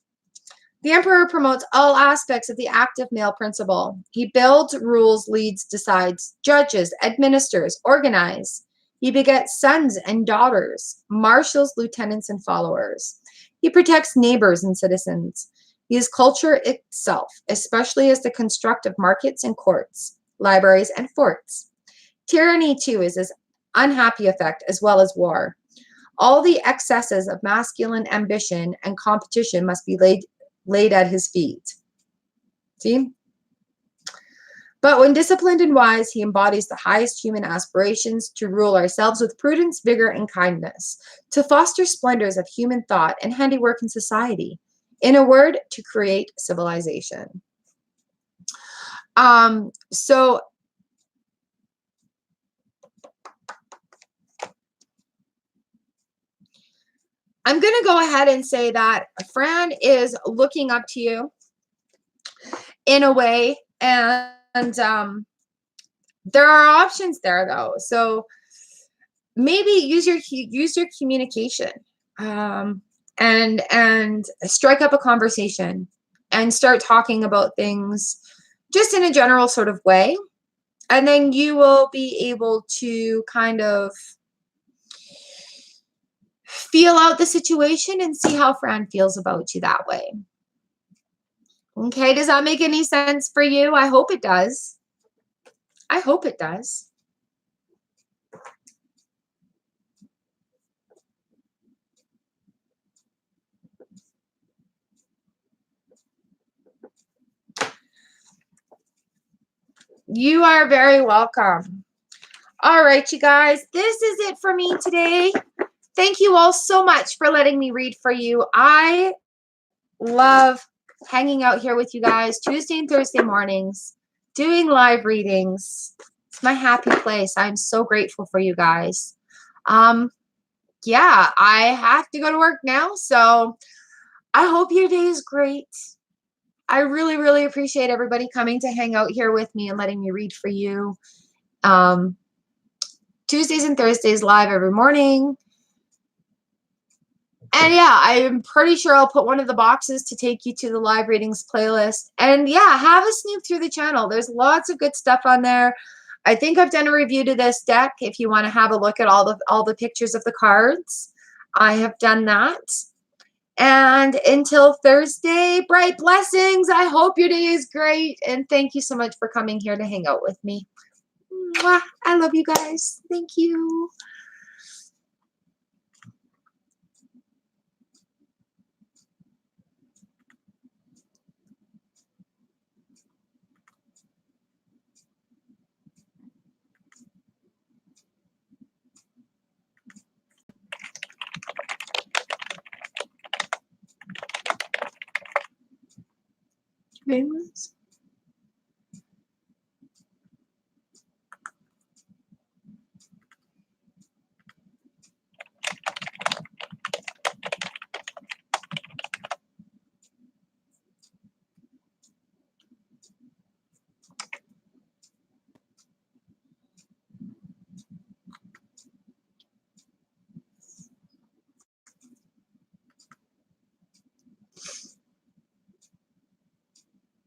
The Emperor promotes all aspects of the active male principle. He builds, rules, leads, decides, judges, administers, organizes. He begets sons and daughters, marshals, lieutenants, and followers. He protects neighbors and citizens. He is culture itself, especially as the construct of markets and courts, libraries and forts. Tyranny, too, is his unhappy effect as well as war. All the excesses of masculine ambition and competition must be laid at his feet. See? But when disciplined and wise, he embodies the highest human aspirations to rule ourselves with prudence, vigor, and kindness, to foster splendors of human thought and handiwork in society. In a word, to create civilization. So I'm going to go ahead and say that Fran is looking up to you in a way, and there are options there though. So maybe use your communication, and strike up a conversation and start talking about things just in a general sort of way, and then you will be able to kind of feel out the situation and see how Fran feels about you that way. Okay, does that make any sense for you? I hope it does. I hope it does. You are very welcome. All right, you guys, this is it for me today. Thank you all so much for letting me read for you. I love hanging out here with you guys Tuesday and Thursday mornings, doing live readings. It's my happy place. I'm so grateful for you guys. Yeah, I have to go to work now, so I hope your day is great. I really, really appreciate everybody coming to hang out here with me and letting me read for you. Tuesdays and Thursdays live every morning. And yeah, I'm pretty sure I'll put one of the boxes to take you to the live readings playlist. And yeah, have a snoop through the channel. There's lots of good stuff on there. I think I've done a review to this deck. If you want to have a look at all the pictures of the cards, I have done that. And until Thursday, bright blessings. I hope your day is great. And thank you so much for coming here to hang out with me. Mwah. I love you guys. Thank you. Famous.